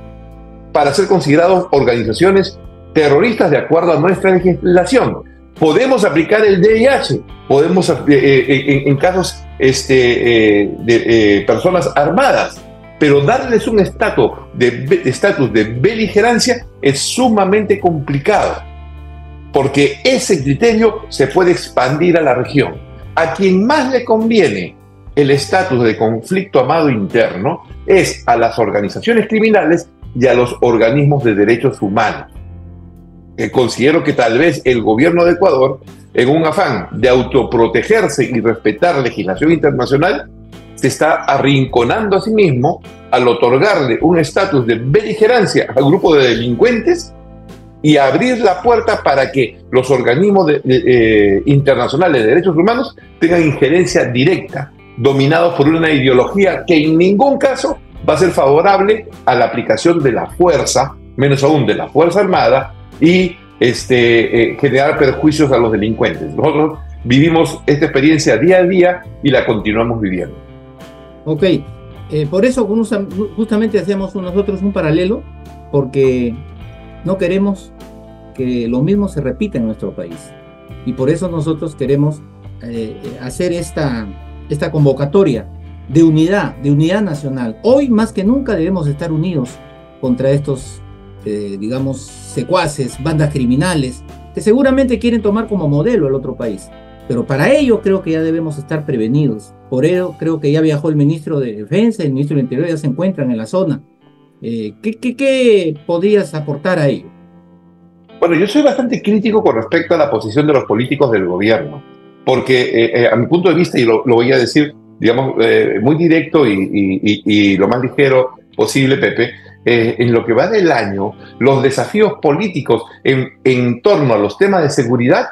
para ser considerados organizaciones terroristas de acuerdo a nuestra legislación. Podemos aplicar el DIH, podemos en casos de personas armadas, pero darles un estatus de beligerancia es sumamente complicado, porque ese criterio se puede expandir a la región. A quien más le conviene el estatus de conflicto armado interno es a las organizaciones criminales y a los organismos de derechos humanos. Considero que tal vez el gobierno de Ecuador, en un afán de autoprotegerse y respetar la legislación internacional, se está arrinconando a sí mismo al otorgarle un estatus de beligerancia al grupo de delincuentes y abrir la puerta para que los organismos internacionales de derechos humanos tengan injerencia directa, dominados por una ideología que en ningún caso va a ser favorable a la aplicación de la fuerza, menos aún de la Fuerza Armada, y generar perjuicios a los delincuentes. Nosotros vivimos esta experiencia día a día y la continuamos viviendo. Ok, por eso justamente hacemos nosotros un paralelo, porque no queremos que lo mismo se repita en nuestro país. Y por eso nosotros queremos hacer esta convocatoria de unidad nacional. Hoy más que nunca debemos estar unidos contra estos digamos, secuaces, bandas criminales, que seguramente quieren tomar como modelo al otro país. Pero para ello creo que ya debemos estar prevenidos. Por ello creo que ya viajó el ministro de Defensa, el ministro del Interior ya se encuentran en la zona. ¿Qué podrías aportar a ello? Bueno, yo soy bastante crítico con respecto a la posición de los políticos del gobierno, porque a mi punto de vista, y lo voy a decir, digamos, muy directo y lo más ligero posible, Pepe, en lo que va del año, los desafíos políticos en torno a los temas de seguridad,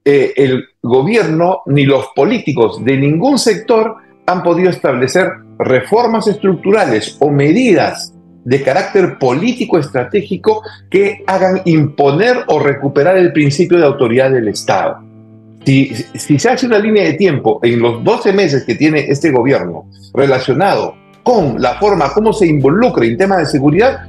el gobierno ni los políticos de ningún sector han podido establecer reformas estructurales o medidas de carácter político estratégico que hagan imponer o recuperar el principio de autoridad del Estado. Si se hace una línea de tiempo en los 12 meses que tiene este gobierno relacionado con la forma como se involucra en temas de seguridad,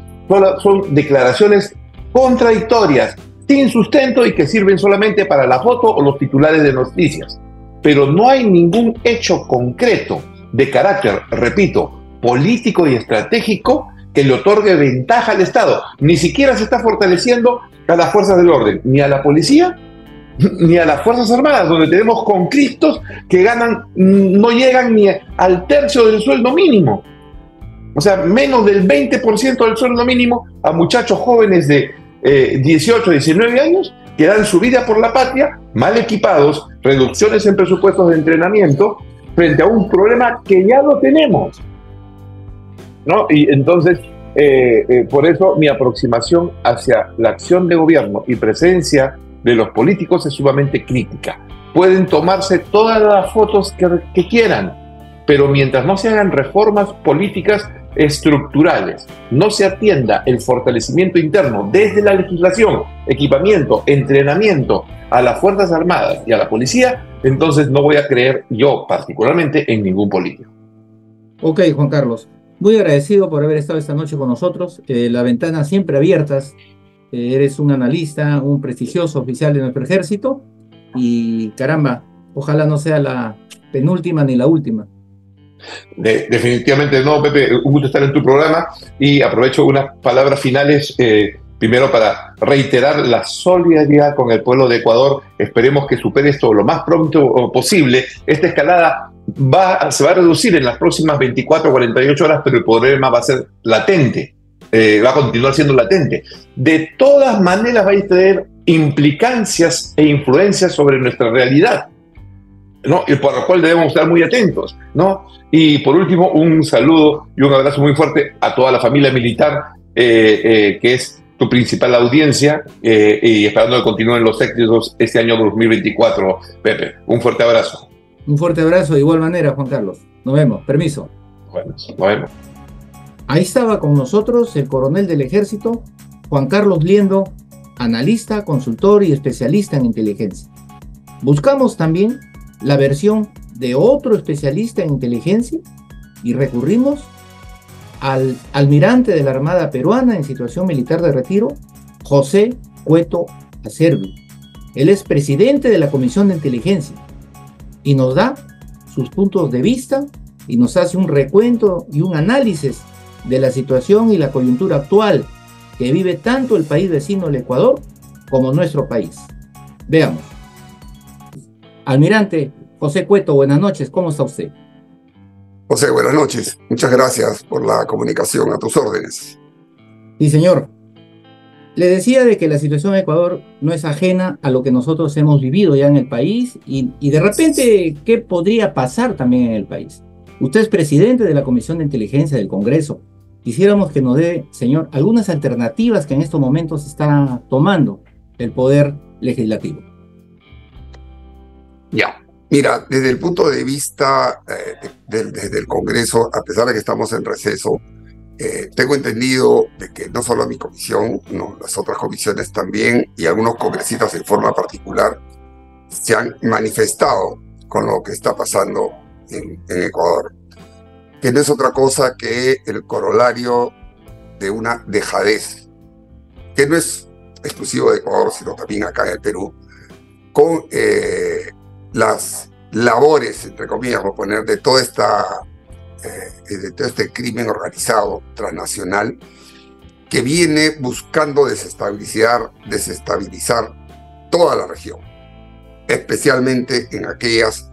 son declaraciones contradictorias, sin sustento y que sirven solamente para la foto o los titulares de noticias. Pero no hay ningún hecho concreto de carácter, repito, político y estratégico que le otorgue ventaja al Estado. Ni siquiera se está fortaleciendo a las fuerzas del orden, ni a la policía, ni a las Fuerzas Armadas, donde tenemos conflictos que no llegan ni al tercio del sueldo mínimo. O sea, menos del 20% del sueldo mínimo a muchachos jóvenes de 18, 19 años que dan su vida por la patria, mal equipados, reducciones en presupuestos de entrenamiento, frente a un problema que ya lo tenemos, ¿no? Y entonces, por eso mi aproximación hacia la acción de gobierno y presencia de los políticos es sumamente crítica. Pueden tomarse todas las fotos que quieran, pero mientras no se hagan reformas políticas estructurales, no se atienda el fortalecimiento interno desde la legislación, equipamiento, entrenamiento a las Fuerzas Armadas y a la policía, entonces no voy a creer yo particularmente en ningún político. Ok, Juan Carlos, muy agradecido por haber estado esta noche con nosotros. La ventana siempre abiertas. Eres un analista, un prestigioso oficial de nuestro ejército y caramba, ojalá no sea la penúltima ni la última. Definitivamente no, Pepe, un gusto estar en tu programa y aprovecho unas palabras finales, primero para reiterar la solidaridad con el pueblo de Ecuador. Esperemos que supere esto lo más pronto posible. Esta escalada se va a reducir en las próximas 24 o 48 horas, pero el problema va a ser latente, va a continuar siendo latente. De todas maneras va a tener implicancias e influencias sobre nuestra realidad, ¿no? Y por lo cual debemos estar muy atentos, ¿no? Y por último, un saludo y un abrazo muy fuerte a toda la familia militar, que es tu principal audiencia, y esperando que continúen los éxitos este año 2024, Pepe. Un fuerte abrazo. Un fuerte abrazo de igual manera, Juan Carlos. Nos vemos. Permiso. Bueno, nos vemos. Ahí estaba con nosotros el coronel del ejército, Juan Carlos Liendo, analista, consultor y especialista en inteligencia. Buscamos también la versión de otro especialista en inteligencia y recurrimos al almirante de la Armada Peruana en situación militar de retiro, José Cueto Acerbi. Él es presidente de la Comisión de Inteligencia y nos da sus puntos de vista y nos hace un recuento y un análisis de la situación y la coyuntura actual que vive tanto el país vecino, el Ecuador, como nuestro país. Veamos. Almirante José Cueto, buenas noches, ¿cómo está usted? José, buenas noches. Muchas gracias por la comunicación, a tus órdenes. Sí, señor. Le decía de que la situación en Ecuador no es ajena a lo que nosotros hemos vivido ya en el país y de repente, ¿qué podría pasar también en el país? Usted es presidente de la Comisión de Inteligencia del Congreso. Quisiéramos que nos dé, señor, algunas alternativas que en estos momentos está tomando el Poder Legislativo. Ya. Mira, desde el punto de vista desde el Congreso, a pesar de que estamos en receso, tengo entendido de que no solo mi comisión, no, las otras comisiones también, y algunos congresistas en forma particular, se han manifestado con lo que está pasando en Ecuador, que no es otra cosa que el corolario de una dejadez, que no es exclusivo de Ecuador, sino también acá en el Perú, con las labores, entre comillas, por poner, de todo este crimen organizado transnacional que viene buscando desestabilizar toda la región, especialmente en aquellas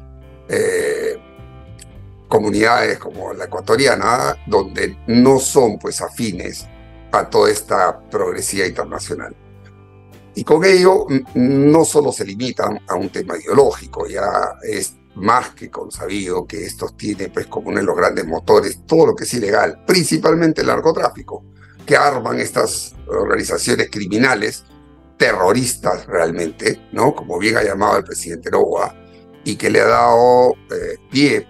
comunidades como la ecuatoriana, donde no son pues afines a toda esta progresividad internacional. Y con ello no solo se limitan a un tema ideológico, ya es más que consabido que estos tienen pues como uno de los grandes motores todo lo que es ilegal, principalmente el narcotráfico, que arman estas organizaciones criminales, terroristas realmente, ¿no? Como bien ha llamado el presidente Noboa, y que le ha dado pie,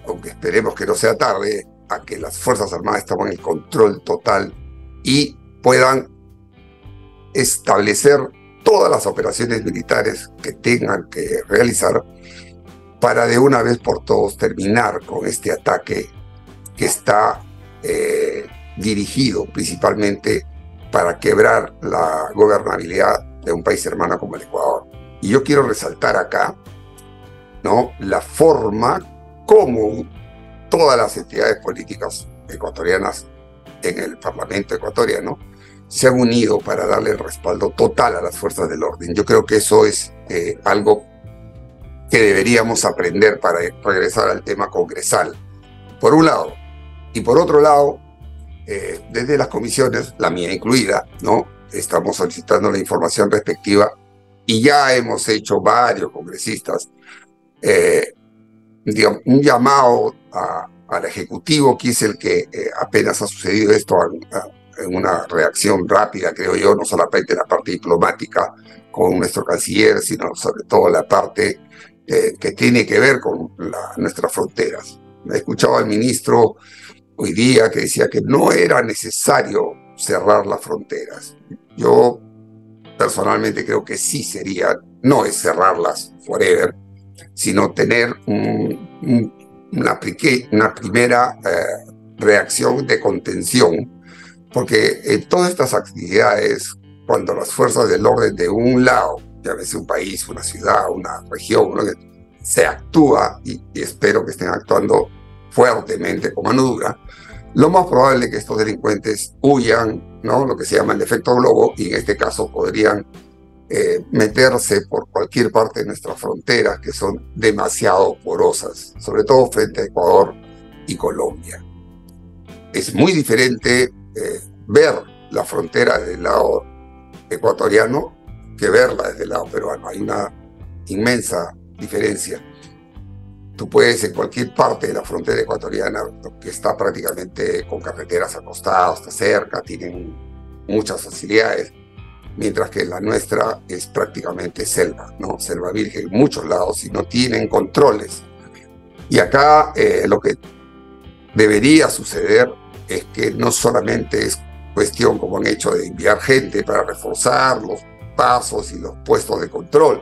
aunque esperemos que no sea tarde, a que las Fuerzas Armadas tomen el control total y puedan establecer todas las operaciones militares que tengan que realizar para de una vez por todos terminar con este ataque que está dirigido principalmente para quebrar la gobernabilidad de un país hermano como el Ecuador. Y yo quiero resaltar acá, ¿no?, la forma como todas las entidades políticas ecuatorianas en el Parlamento ecuatoriano se han unido para darle el respaldo total a las fuerzas del orden. Yo creo que eso es algo que deberíamos aprender para regresar al tema congresal. Por un lado. Y por otro lado, desde las comisiones, la mía incluida, ¿no? Estamos solicitando la información respectiva y ya hemos hecho varios congresistas un llamado al Ejecutivo, que es el que apenas ha sucedido esto en una reacción rápida, creo yo, no solamente en la parte diplomática con nuestro canciller, sino sobre todo la parte que tiene que ver con nuestras fronteras. He escuchado al ministro hoy día que decía que no era necesario cerrar las fronteras. Yo personalmente creo que sí sería, no es cerrarlas forever, sino tener una primera reacción de contención, porque en todas estas actividades, cuando las fuerzas del orden de un lado, llámese un país, una ciudad, una región, ¿no?, se actúa, y espero que estén actuando fuertemente con mano dura, lo más probable es que estos delincuentes huyan, ¿no?, lo que se llama el efecto globo, y en este caso podrían meterse por cualquier parte de nuestras fronteras, que son demasiado porosas, sobre todo frente a Ecuador y Colombia. Es muy diferente ver la frontera desde el lado ecuatoriano que verla desde el lado peruano. Hay una inmensa diferencia. Tú puedes en cualquier parte de la frontera ecuatoriana, que está prácticamente con carreteras acostadas, está cerca, tienen muchas facilidades, mientras que la nuestra es prácticamente selva, ¿no? Selva virgen en muchos lados, y no tienen controles. Y acá lo que debería suceder es que no solamente es cuestión, como han hecho, de enviar gente para reforzar los pasos y los puestos de control,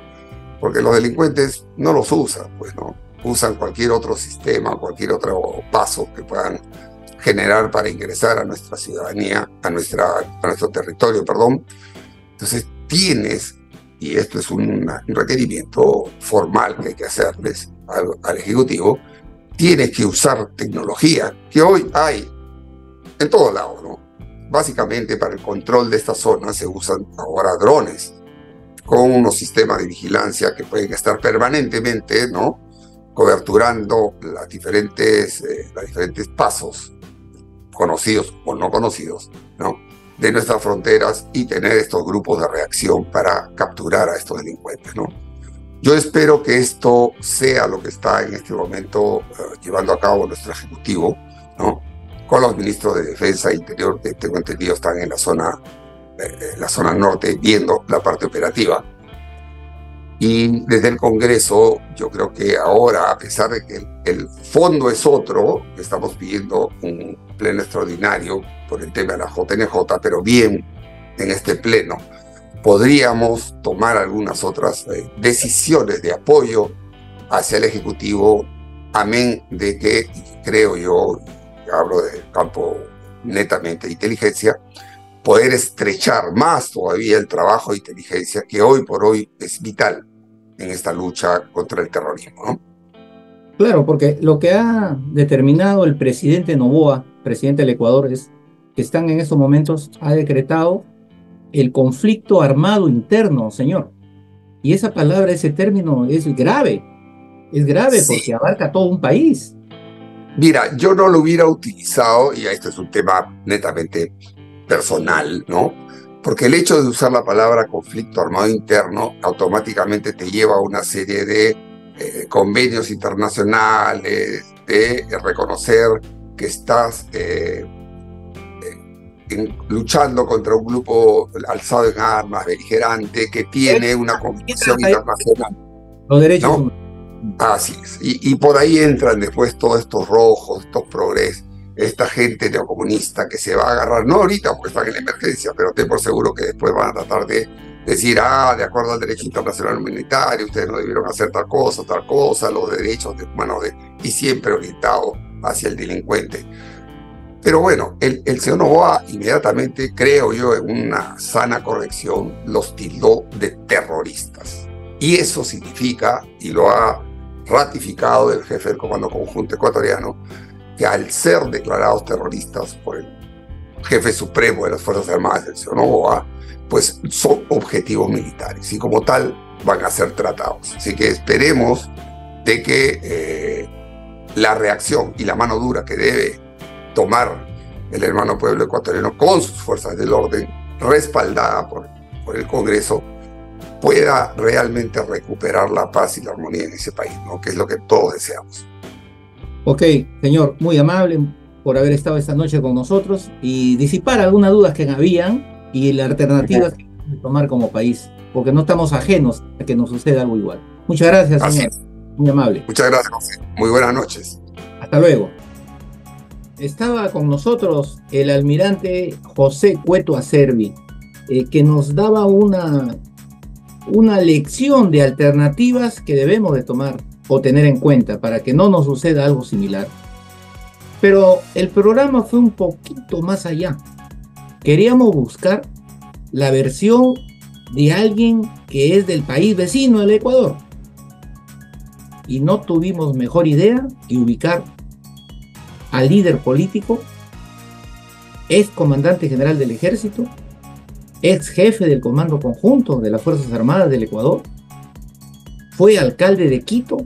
porque los delincuentes no los usan, pues, ¿no? Usan cualquier otro sistema, cualquier otro paso que puedan generar para ingresar a nuestra ciudadanía, a nuestro territorio, perdón. Entonces tienes, y esto es un requerimiento formal que hay que hacerles al Ejecutivo, tienes que usar tecnología que hoy hay en todos lados, ¿no? Básicamente para el control de esta zona se usan ahora drones con unos sistemas de vigilancia que pueden estar permanentemente, ¿no?, coberturando los diferentes pasos, conocidos o no conocidos, ¿no?, de nuestras fronteras, y tener estos grupos de reacción para capturar a estos delincuentes, ¿no? Yo espero que esto sea lo que está en este momento llevando a cabo nuestro Ejecutivo, ¿no?, con los ministros de Defensa e Interior, que tengo entendido están en la zona norte viendo la parte operativa. Y desde el Congreso, yo creo que ahora, a pesar de que el fondo es otro, estamos pidiendo un pleno extraordinario por el tema de la JNJ, pero bien, en este pleno podríamos tomar algunas otras decisiones de apoyo hacia el Ejecutivo, amén de que, creo yo, hablo del campo netamente de inteligencia, poder estrechar más todavía el trabajo de inteligencia, que hoy por hoy es vital en esta lucha contra el terrorismo, ¿no? Claro, porque lo que ha determinado el presidente Noboa, presidente del Ecuador, es que están en estos momentos, ha decretado el conflicto armado interno, señor. Y esa palabra, ese término es grave sí, porque abarca todo un país. Mira, yo no lo hubiera utilizado, y esto es un tema netamente personal, ¿no? Porque el hecho de usar la palabra conflicto armado interno automáticamente te lleva a una serie de convenios internacionales, de reconocer que estás luchando contra un grupo alzado en armas, beligerante, que tiene una convicción internacional. Los derechos, ¿no? Así es. Y por ahí entran después todos estos rojos, estos progresos, esta gente neocomunista que se va a agarrar, no ahorita porque están en la emergencia, pero ten por seguro que después van a tratar de decir, de acuerdo al derecho internacional humanitario, ustedes no debieron hacer tal cosa, los derechos humanos, y siempre orientado hacia el delincuente. Pero bueno, el señor Noboa inmediatamente, creo yo, en una sana corrección, los tildó de terroristas. Y eso significa, y lo ha ratificado el jefe del Comando Conjunto Ecuatoriano, que al ser declarados terroristas por el jefe supremo de las Fuerzas Armadas, el señor Noboa, pues son objetivos militares y como tal van a ser tratados. Así que esperemos de que la reacción y la mano dura que debe tomar el hermano pueblo ecuatoriano con sus fuerzas del orden, respaldada por el Congreso, pueda realmente recuperar la paz y la armonía en ese país, ¿no? Que es lo que todos deseamos. Ok, señor, muy amable por haber estado esta noche con nosotros y disipar algunas dudas que habían y las alternativas que hay que tomar como país, porque no estamos ajenos a que nos suceda algo igual. Muchas gracias, señor. Muy amable. Muchas gracias, José. Muy buenas noches. Hasta luego. Estaba con nosotros el almirante José Cueto Acerbi, que nos daba una lección de alternativas que debemos de tomar o tener en cuenta para que no nos suceda algo similar. Pero el programa fue un poquito más allá. Queríamos buscar la versión de alguien que es del país vecino, el Ecuador. Y no tuvimos mejor idea que ubicar al líder político, ex comandante general del ejército, ex jefe del Comando Conjunto de las Fuerzas Armadas del Ecuador, fue alcalde de Quito,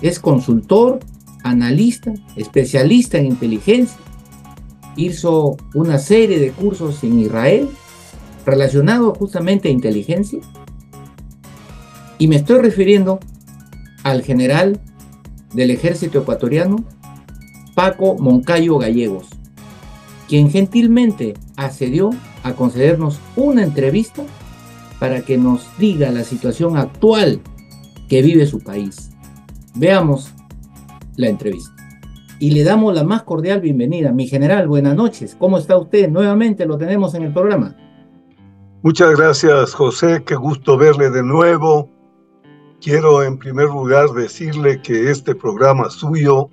es consultor, analista, especialista en inteligencia, hizo una serie de cursos en Israel relacionados justamente a inteligencia, y me estoy refiriendo al general del ejército ecuatoriano, Paco Moncayo Gallegos, quien gentilmente accedió a concedernos una entrevista para que nos diga la situación actual que vive su país. Veamos la entrevista. Y le damos la más cordial bienvenida. Mi general, buenas noches. ¿Cómo está usted? Nuevamente lo tenemos en el programa. Muchas gracias, José. Qué gusto verle de nuevo. Quiero en primer lugar decirle que este programa suyo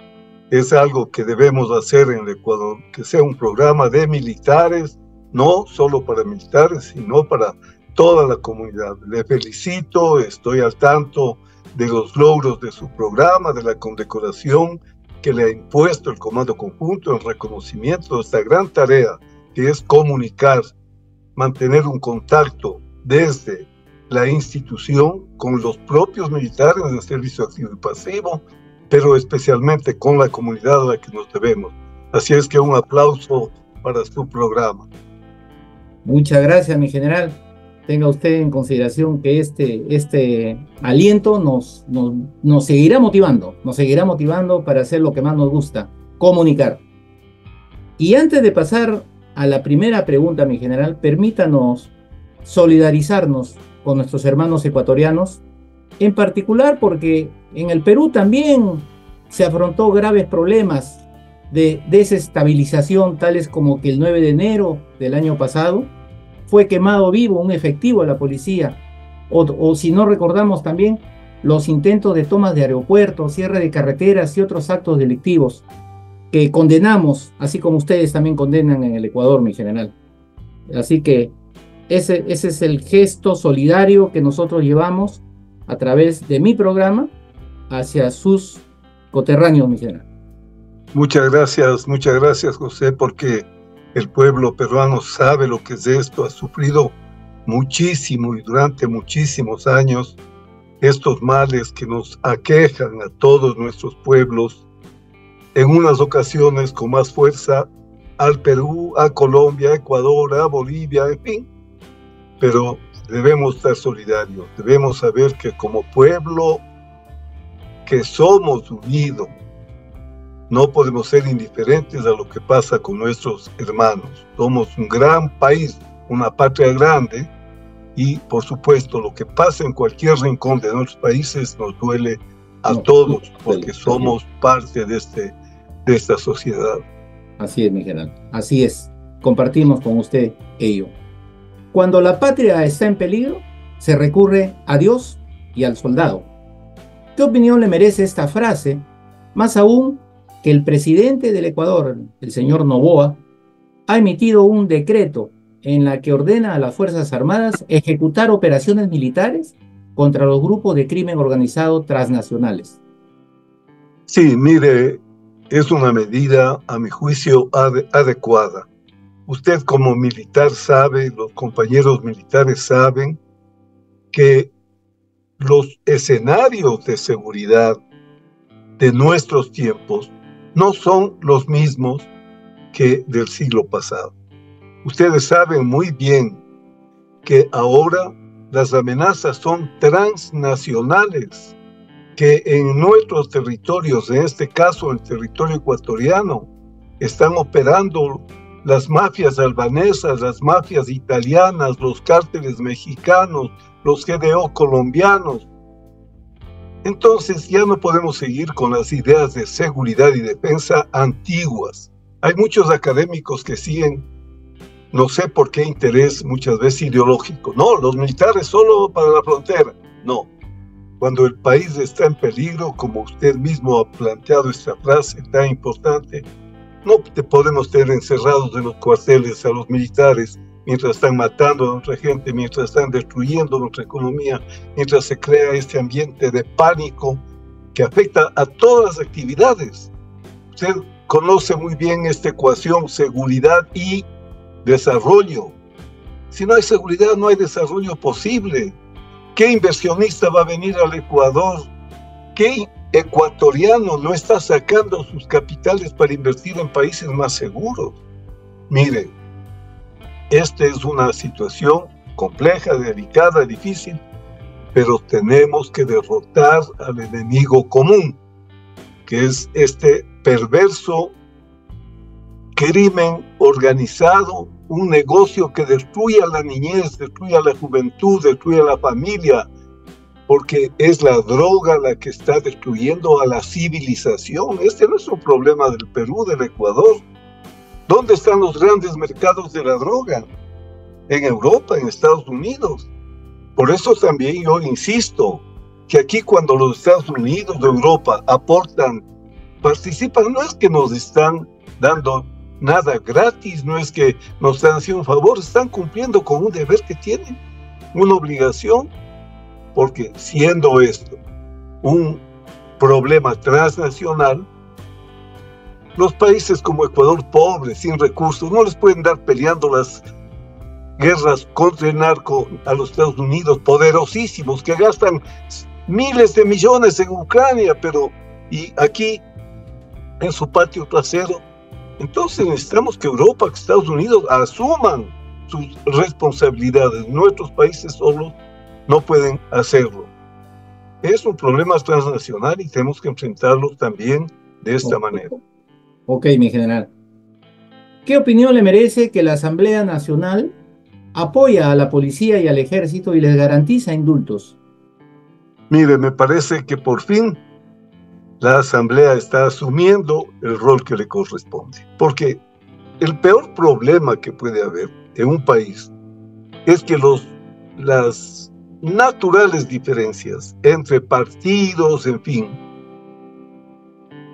es algo que debemos hacer en el Ecuador, que sea un programa de militares, no solo para militares, sino para toda la comunidad. Le felicito, estoy al tanto de los logros de su programa, de la condecoración que le ha impuesto el Comando Conjunto en reconocimiento de esta gran tarea que es comunicar, mantener un contacto desde la institución con los propios militares del servicio activo y pasivo, pero especialmente con la comunidad a la que nos debemos. Así es que un aplauso para su programa. Muchas gracias, mi general. Tenga usted en consideración que este aliento nos seguirá motivando para hacer lo que más nos gusta, comunicar. Y antes de pasar a la primera pregunta, mi general, permítanos solidarizarnos con nuestros hermanos ecuatorianos, en particular porque en el Perú también se afrontó graves problemas de desestabilización, tales como que el 9 de enero del año pasado fue quemado vivo un efectivo de la policía, o si no recordamos también los intentos de tomas de aeropuertos, cierre de carreteras y otros actos delictivos que condenamos, así como ustedes también condenan en el Ecuador, mi general. Así que ese es el gesto solidario que nosotros llevamos a través de mi programa hacia sus coterráneos, mi general. Muchas gracias, José, porque el pueblo peruano sabe lo que es esto, ha sufrido muchísimo y durante muchísimos años estos males que nos aquejan a todos nuestros pueblos, en unas ocasiones con más fuerza al Perú, a Colombia, a Ecuador, a Bolivia, en fin. Pero debemos estar solidarios, debemos saber que como pueblo que somos unidos, no podemos ser indiferentes a lo que pasa con nuestros hermanos. Somos un gran país, una patria grande, y por supuesto lo que pasa en cualquier rincón de nuestros países nos duele a todos, porque somos parte de esta sociedad. Así es, mi general, así es. Compartimos con usted ello. Cuando la patria está en peligro, se recurre a Dios y al soldado. ¿Qué opinión le merece esta frase? Más aún que el presidente del Ecuador, el señor Noboa, ha emitido un decreto en la que ordena a las Fuerzas Armadas ejecutar operaciones militares contra los grupos de crimen organizado transnacionales. Sí, mire, es una medida, a mi juicio, adecuada. Usted como militar sabe, los compañeros militares saben que los escenarios de seguridad de nuestros tiempos no son los mismos que del siglo pasado. Ustedes saben muy bien que ahora las amenazas son transnacionales, que en nuestros territorios, en este caso el territorio ecuatoriano, están operando las mafias albanesas, las mafias italianas, los cárteles mexicanos, los GDO colombianos. Entonces ya no podemos seguir con las ideas de seguridad y defensa antiguas. Hay muchos académicos que siguen, no sé por qué interés, muchas veces ideológico. No, los militares solo para la frontera. No. Cuando el país está en peligro, como usted mismo ha planteado esta frase tan importante, no te podemos tener encerrados en los cuarteles a los militares mientras están matando a nuestra gente, mientras están destruyendo nuestra economía, mientras se crea este ambiente de pánico que afecta a todas las actividades. Usted conoce muy bien esta ecuación, seguridad y desarrollo. Si no hay seguridad, no hay desarrollo posible. ¿Qué inversionista va a venir al Ecuador? ¿Qué ecuatoriano no está sacando sus capitales para invertir en países más seguros? Mire, esta es una situación compleja, delicada, difícil, pero tenemos que derrotar al enemigo común, que es este perverso crimen organizado, un negocio que destruye a la niñez, destruye a la juventud, destruye a la familia, porque es la droga la que está destruyendo a la civilización. Este no es un problema del Perú, del Ecuador. ¿Dónde están los grandes mercados de la droga? En Europa, en Estados Unidos. Por eso también yo insisto que aquí cuando los Estados Unidos de Europa aportan, participan, no es que nos están dando nada gratis, no es que nos están haciendo un favor, están cumpliendo con un deber que tienen, una obligación, porque siendo esto un problema transnacional, los países como Ecuador, pobres, sin recursos, no les pueden dar peleando las guerras contra el narco a los Estados Unidos, poderosísimos, que gastan miles de millones en Ucrania, pero y aquí en su patio trasero. Entonces necesitamos que Europa, que Estados Unidos asuman sus responsabilidades. Nuestros países solos no pueden hacerlo. Es un problema transnacional y tenemos que enfrentarlo también de esta manera. Ok, mi general. ¿Qué opinión le merece que la Asamblea Nacional apoya a la policía y al ejército y les garantiza indultos? Mire, me parece que por fin la Asamblea está asumiendo el rol que le corresponde. Porque el peor problema que puede haber en un país es que las naturales diferencias entre partidos, en fin,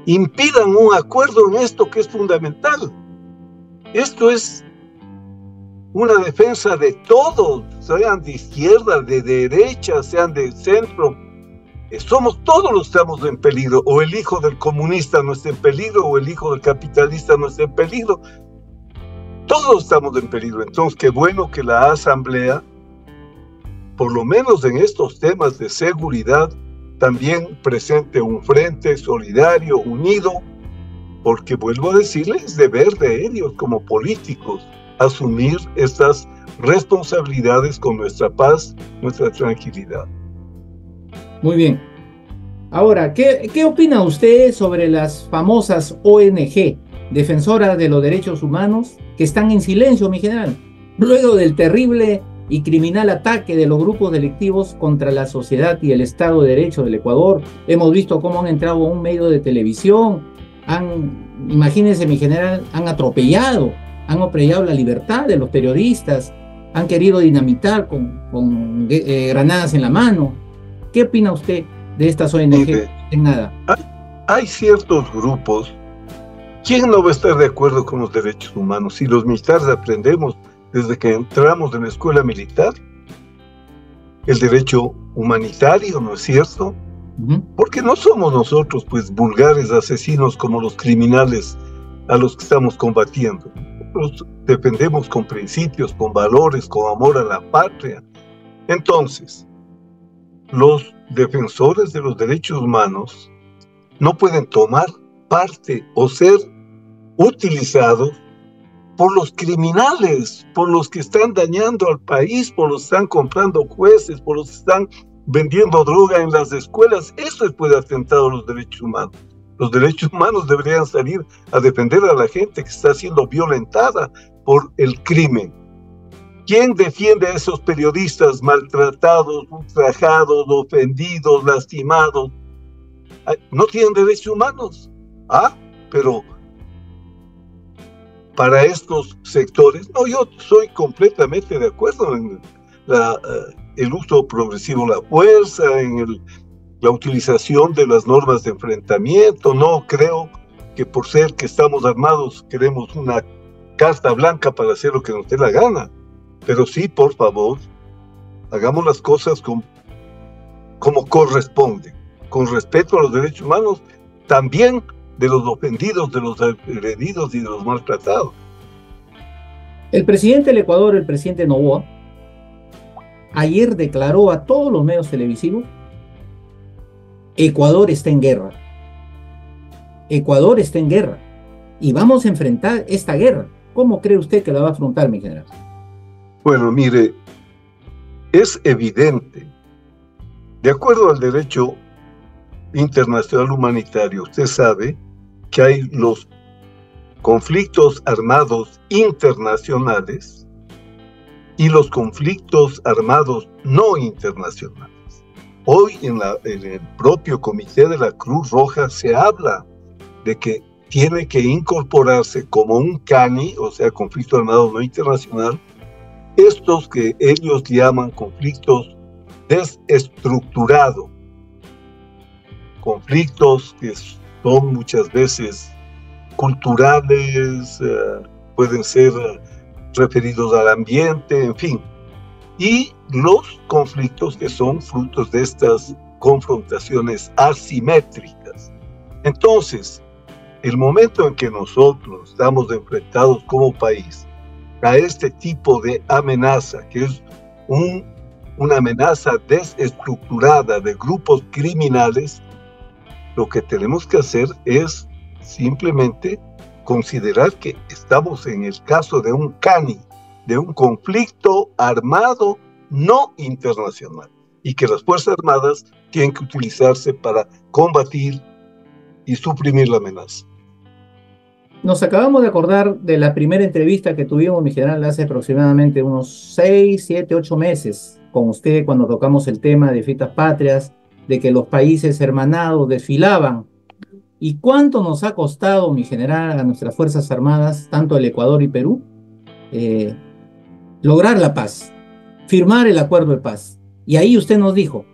impidan un acuerdo en esto que es fundamental. Esto es una defensa de todos, sean de izquierda, de derecha, sean de centro. Somos todos los que estamos en peligro, o el hijo del comunista no está en peligro, o el hijo del capitalista no está en peligro. Todos estamos en peligro. Entonces, qué bueno que la Asamblea, por lo menos en estos temas de seguridad, también presente un frente solidario, unido, porque vuelvo a decirles, es deber de ellos como políticos asumir estas responsabilidades con nuestra paz, nuestra tranquilidad. Muy bien. Ahora, ¿qué opina usted sobre las famosas ONG, defensoras de los derechos humanos, que están en silencio, mi general? Luego del terrible y criminal ataque de los grupos delictivos contra la sociedad y el Estado de Derecho del Ecuador, hemos visto cómo han entrado a un medio de televisión, imagínense, mi general, han atropellado la libertad de los periodistas, han querido dinamitar con granadas en la mano. ¿Qué opina usted de estas ONG? En nada. Hay ciertos grupos. ¿Quién no va a estar de acuerdo con los derechos humanos? Si los militares aprendemos desde que entramos en la escuela militar el derecho humanitario, ¿no es cierto? Porque no somos nosotros, pues, vulgares asesinos como los criminales a los que estamos combatiendo. Nosotros defendemos con principios, con valores, con amor a la patria. Entonces, los defensores de los derechos humanos no pueden tomar parte o ser utilizados por los criminales, por los que están dañando al país, por los que están comprando jueces, por los que están vendiendo droga en las escuelas. Eso puede atentar a los derechos humanos. Los derechos humanos deberían salir a defender a la gente que está siendo violentada por el crimen. ¿Quién defiende a esos periodistas maltratados, ultrajados, ofendidos, lastimados? ¿No tienen derechos humanos? Pero para estos sectores, no, yo soy completamente de acuerdo en el uso progresivo de la fuerza, en la utilización de las normas de enfrentamiento. No creo que por ser que estamos armados queremos una carta blanca para hacer lo que nos dé la gana. Pero sí, por favor, hagamos las cosas como corresponde, con respeto a los derechos humanos, también de los ofendidos, de los agredidos y de los maltratados. El presidente del Ecuador, el presidente Noboa, ayer declaró a todos los medios televisivos: Ecuador está en guerra. Ecuador está en guerra. Y vamos a enfrentar esta guerra. ¿Cómo cree usted que la va a afrontar, mi general? Bueno, mire, es evidente, de acuerdo al derecho internacional humanitario, usted sabe que hay los conflictos armados internacionales y los conflictos armados no internacionales. Hoy en el propio Comité de la Cruz Roja se habla de que tiene que incorporarse como un CANI, o sea, conflicto armado no internacional, estos que ellos llaman conflictos desestructurados, conflictos que son muchas veces culturales, pueden ser referidos al ambiente, en fin, y los conflictos que son frutos de estas confrontaciones asimétricas. Entonces, el momento en que nosotros estamos enfrentados como país a este tipo de amenaza, que es una amenaza desestructurada de grupos criminales, lo que tenemos que hacer es simplemente considerar que estamos en el caso de un CANI, de un conflicto armado no internacional, y que las Fuerzas Armadas tienen que utilizarse para combatir y suprimir la amenaza. Nos acabamos de acordar de la primera entrevista que tuvimos, mi general, hace aproximadamente unos 6, 7, 8 meses con usted, cuando tocamos el tema de fiestas patrias, de que los países hermanados desfilaban. ¿Y cuánto nos ha costado, mi general, a nuestras Fuerzas Armadas, tanto el Ecuador y Perú, lograr la paz, firmar el acuerdo de paz? Y ahí usted nos dijo,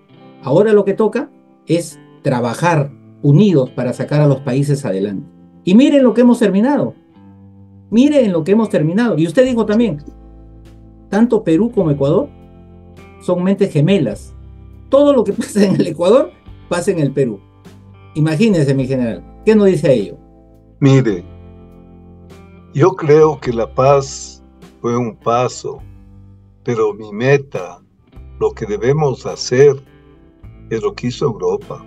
ahora lo que toca es trabajar unidos para sacar a los países adelante. Y miren lo que hemos terminado. Miren lo que hemos terminado. Y usted dijo también, tanto Perú como Ecuador son mentes gemelas. Todo lo que pasa en el Ecuador pasa en el Perú. Imagínense, mi general, ¿qué nos dice a ello? Mire, yo creo que la paz fue un paso, pero mi meta, lo que debemos hacer, es lo que hizo Europa.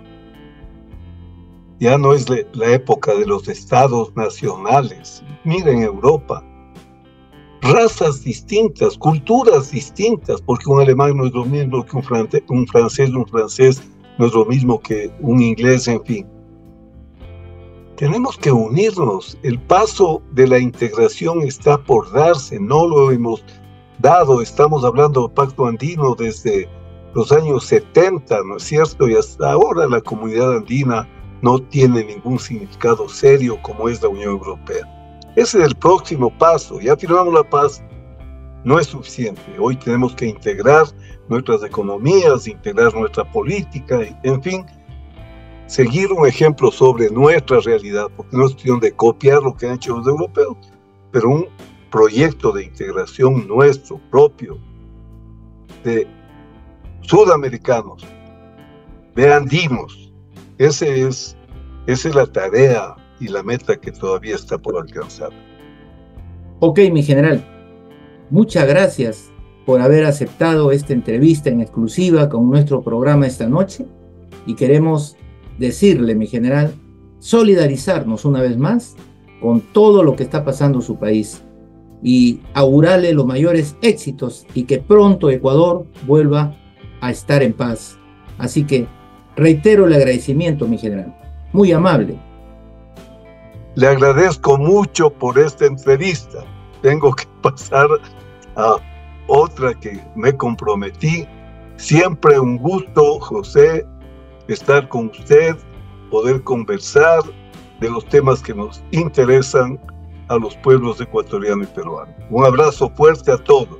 Ya no es la época de los estados nacionales. Miren Europa, razas distintas, culturas distintas, porque un alemán no es lo mismo que un francés no es lo mismo que un inglés, en fin. Tenemos que unirnos. El paso de la integración está por darse, no lo hemos dado. Estamos hablando del Pacto Andino desde los años 70, ¿no es cierto? Y hasta ahora la comunidad andina no tiene ningún significado serio como es la Unión Europea. Ese es el próximo paso. Ya firmamos la paz, no es suficiente. Hoy tenemos que integrar nuestras economías, integrar nuestra política, en fin, seguir un ejemplo sobre nuestra realidad, porque no es cuestión de copiar lo que han hecho los europeos, pero un proyecto de integración nuestro, propio, de sudamericanos, de andinos. Esa es la tarea y la meta que todavía está por alcanzar. Ok, mi general, muchas gracias por haber aceptado esta entrevista en exclusiva con nuestro programa esta noche, y queremos decirle, mi general, solidarizarnos una vez más con todo lo que está pasando en su país. y augurarle los mayores éxitos y que pronto Ecuador vuelva a estar en paz. Así que reitero el agradecimiento, mi general. Muy amable. Le agradezco mucho por esta entrevista. Tengo que pasar a otra que me comprometí. Siempre un gusto, José, estar con usted, poder conversar de los temas que nos interesan a los pueblos ecuatorianos y peruanos. Un abrazo fuerte a todos.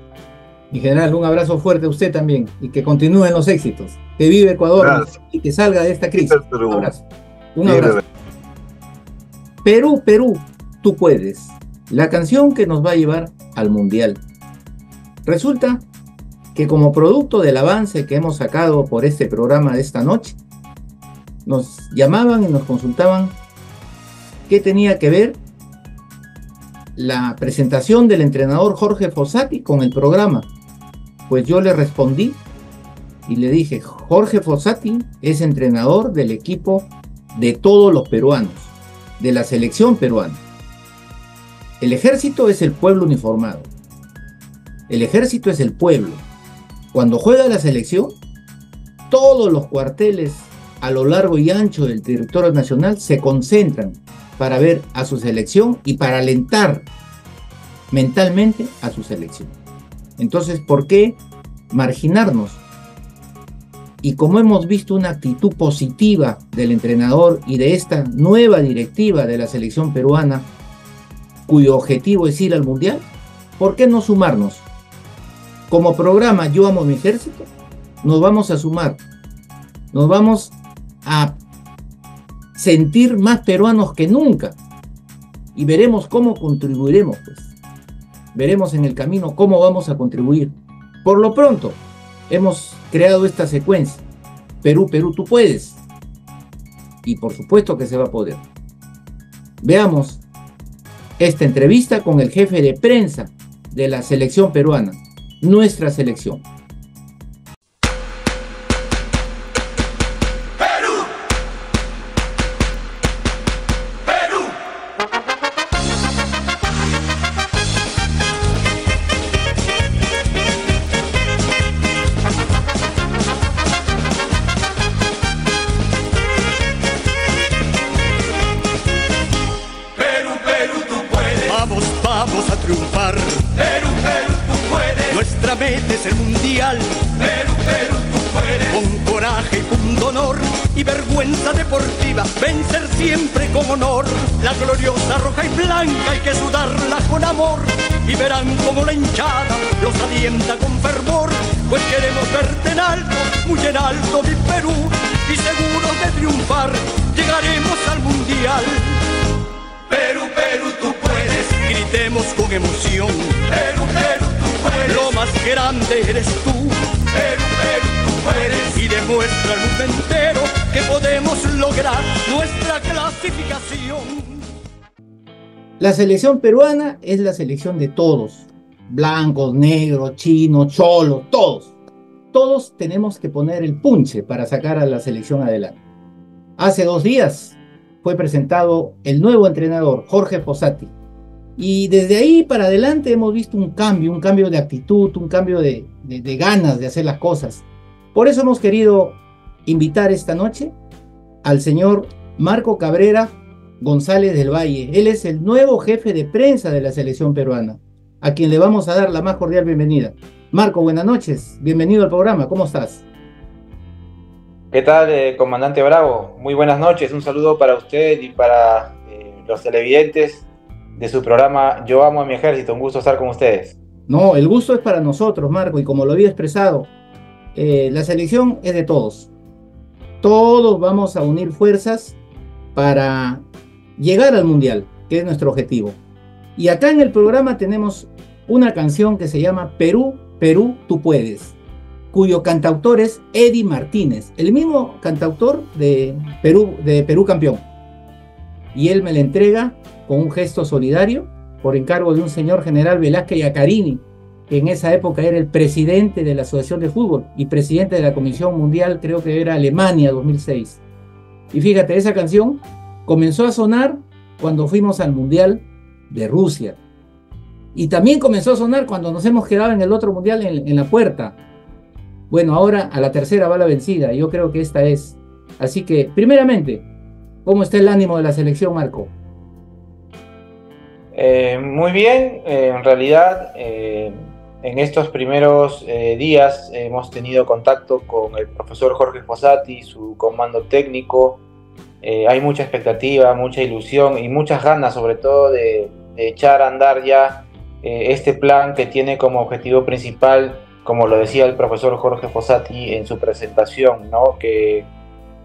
Mi general, un abrazo fuerte a usted también y que continúen los éxitos. Que vive Ecuador. Gracias. Y que salga de esta crisis. Un abrazo. Un abrazo. Perú, Perú, tú puedes. La canción que nos va a llevar al Mundial. Resulta que como producto del avance que hemos sacado por este programa de esta noche, nos llamaban y nos consultaban qué tenía que ver la presentación del entrenador Jorge Fossati con el programa. Pues yo le respondí y le dije, Jorge Fossati es entrenador del equipo de todos los peruanos, de la selección peruana. El ejército es el pueblo uniformado. El ejército es el pueblo. Cuando juega la selección, todos los cuarteles a lo largo y ancho del territorio nacional se concentran para ver a su selección y para alentar mentalmente a su selección. Entonces, ¿por qué marginarnos? Y como hemos visto una actitud positiva del entrenador y de esta nueva directiva de la selección peruana, cuyo objetivo es ir al Mundial, ¿por qué no sumarnos? Como programa Yo Amo Mi Ejército, nos vamos a sumar, nos vamos a sentir más peruanos que nunca y veremos cómo contribuiremos, pues. Veremos en el camino cómo vamos a contribuir. Por lo pronto, hemos creado esta secuencia. Perú, Perú, tú puedes. Y por supuesto que se va a poder. Veamos esta entrevista con el jefe de prensa de la selección peruana, nuestra selección. Vencer siempre con honor, la gloriosa roja y blanca hay que sudarla con amor, y verán como la hinchada los alienta con fervor, pues queremos verte en alto, muy en alto mi Perú, y seguros de triunfar llegaremos al Mundial. Perú, Perú, tú puedes, gritemos con emoción. Perú, Perú, tú puedes, lo más grande eres tú. Perú, Perú, tú puedes, y demuestra al mundo entero que podemos lograr nuestra clasificación. La selección peruana es la selección de todos, blancos, negros, chinos, cholos, todos. Todos tenemos que poner el punche para sacar a la selección adelante. Hace 2 días fue presentado el nuevo entrenador, Jorge Fossati. Y desde ahí para adelante hemos visto un cambio de actitud, un cambio de ganas de hacer las cosas. Por eso hemos querido invitar esta noche al señor Marco Cabrera González del Valle. Él es el nuevo jefe de prensa de la selección peruana, a quien le vamos a dar la más cordial bienvenida. Marco, buenas noches, bienvenido al programa, ¿cómo estás? ¿Qué tal, comandante Bravo? Muy buenas noches, un saludo para usted y para los televidentes de su programa Yo Amo a Mi Ejército, un gusto estar con ustedes. No, el gusto es para nosotros, Marco, y como lo había expresado, la selección es de todos. Todos vamos a unir fuerzas para llegar al Mundial, que es nuestro objetivo. Y acá en el programa tenemos una canción que se llama Perú, Perú, tú puedes, cuyo cantautor es Eddie Martínez, el mismo cantautor de Perú Campeón. Y él me la entrega con un gesto solidario por encargo de un señor general Velázquez Yacarini, que en esa época era el presidente de la Asociación de Fútbol y presidente de la Comisión Mundial, creo que era Alemania 2006. Y fíjate, esa canción comenzó a sonar cuando fuimos al Mundial de Rusia. Y también comenzó a sonar cuando nos hemos quedado en el otro mundial en la puerta. Bueno, ahora a la tercera va la vencida. Yo creo que esta es. Así que, primeramente, ¿cómo está el ánimo de la selección, Marco? Muy bien, en realidad en estos primeros días hemos tenido contacto con el profesor Jorge Fossati, su comando técnico. Hay mucha expectativa, mucha ilusión y muchas ganas sobre todo de echar a andar ya este plan que tiene como objetivo principal, como lo decía el profesor Jorge Fossati en su presentación, ¿no? Que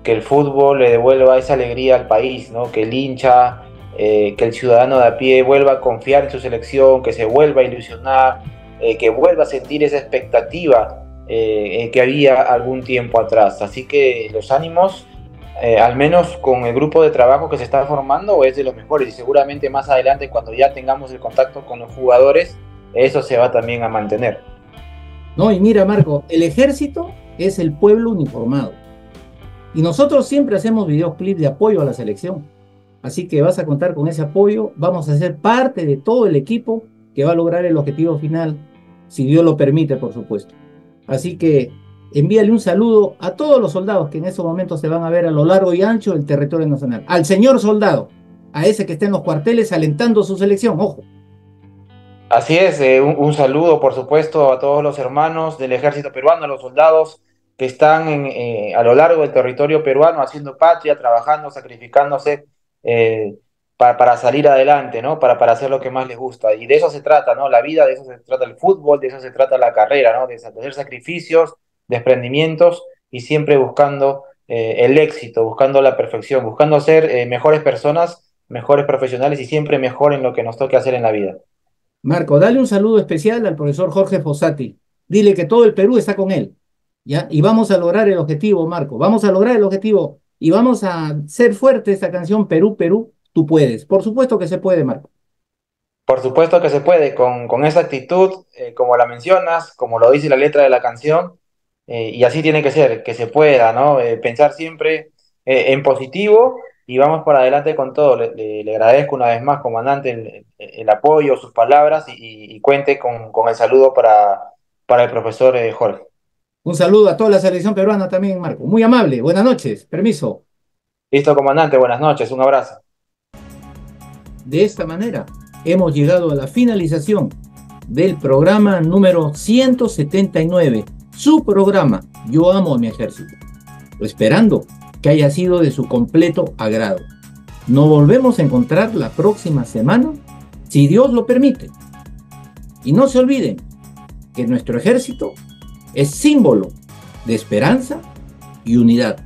el fútbol le devuelva esa alegría al país, ¿no? Que el hincha, que el ciudadano de a pie vuelva a confiar en su selección, que se vuelva a ilusionar, que vuelva a sentir esa expectativa que había algún tiempo atrás. Así que los ánimos, al menos con el grupo de trabajo que se está formando, es de los mejores, y seguramente más adelante, cuando ya tengamos el contacto con los jugadores, eso se va también a mantener. No, y mira, Marco, el ejército es el pueblo uniformado. Y nosotros siempre hacemos videoclips de apoyo a la selección. Así que vas a contar con ese apoyo. Vamos a ser parte de todo el equipo que va a lograr el objetivo final, si Dios lo permite, por supuesto. Así que envíale un saludo a todos los soldados que en estos momentos se van a ver a lo largo y ancho del territorio nacional. Al señor soldado, a ese que está en los cuarteles alentando su selección, ojo. Así es, un saludo por supuesto a todos los hermanos del ejército peruano, a los soldados que están a lo largo del territorio peruano haciendo patria, trabajando, sacrificándose para salir adelante, ¿no? Para hacer lo que más les gusta. Y de eso se trata, ¿no? La vida, de eso se trata el fútbol, de eso se trata la carrera, ¿no? De hacer sacrificios, desprendimientos y siempre buscando el éxito, buscando la perfección, buscando ser mejores personas, mejores profesionales y siempre mejor en lo que nos toque hacer en la vida. Marco, dale un saludo especial al profesor Jorge Fossati. Dile que todo el Perú está con él, ¿ya? Y vamos a lograr el objetivo, Marco. Vamos a lograr el objetivo y vamos a ser fuerte esta canción Perú, Perú, tú puedes. Por supuesto que se puede, Marco. Por supuesto que se puede, con esa actitud, como la mencionas, como lo dice la letra de la canción, y así tiene que ser, que se pueda, ¿no? Pensar siempre en positivo y vamos para adelante con todo. Le agradezco una vez más, comandante, el apoyo, sus palabras y cuente con el saludo para el profesor Jorge. Un saludo a toda la selección peruana también, Marco. Muy amable, buenas noches, permiso. Listo, comandante, buenas noches, un abrazo. De esta manera hemos llegado a la finalización del programa número 179, su programa Yo Amo a Mi Ejército, esperando que haya sido de su completo agrado. Nos volvemos a encontrar la próxima semana, si Dios lo permite. Y no se olviden que nuestro ejército es símbolo de esperanza y unidad.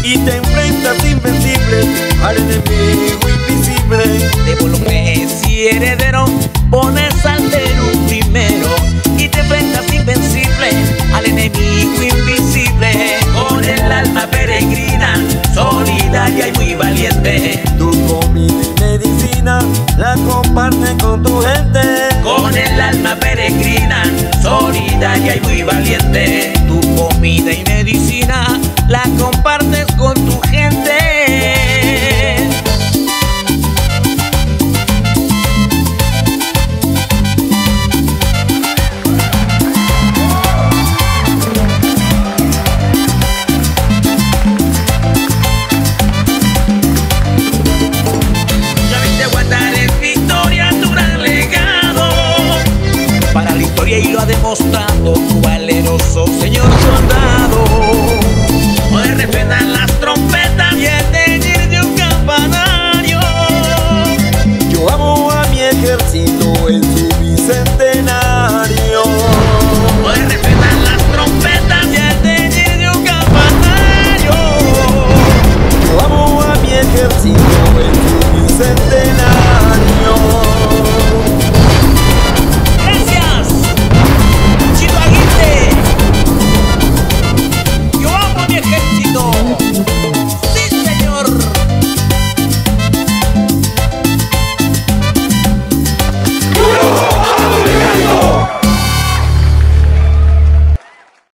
y te enfrentas invencible al enemigo.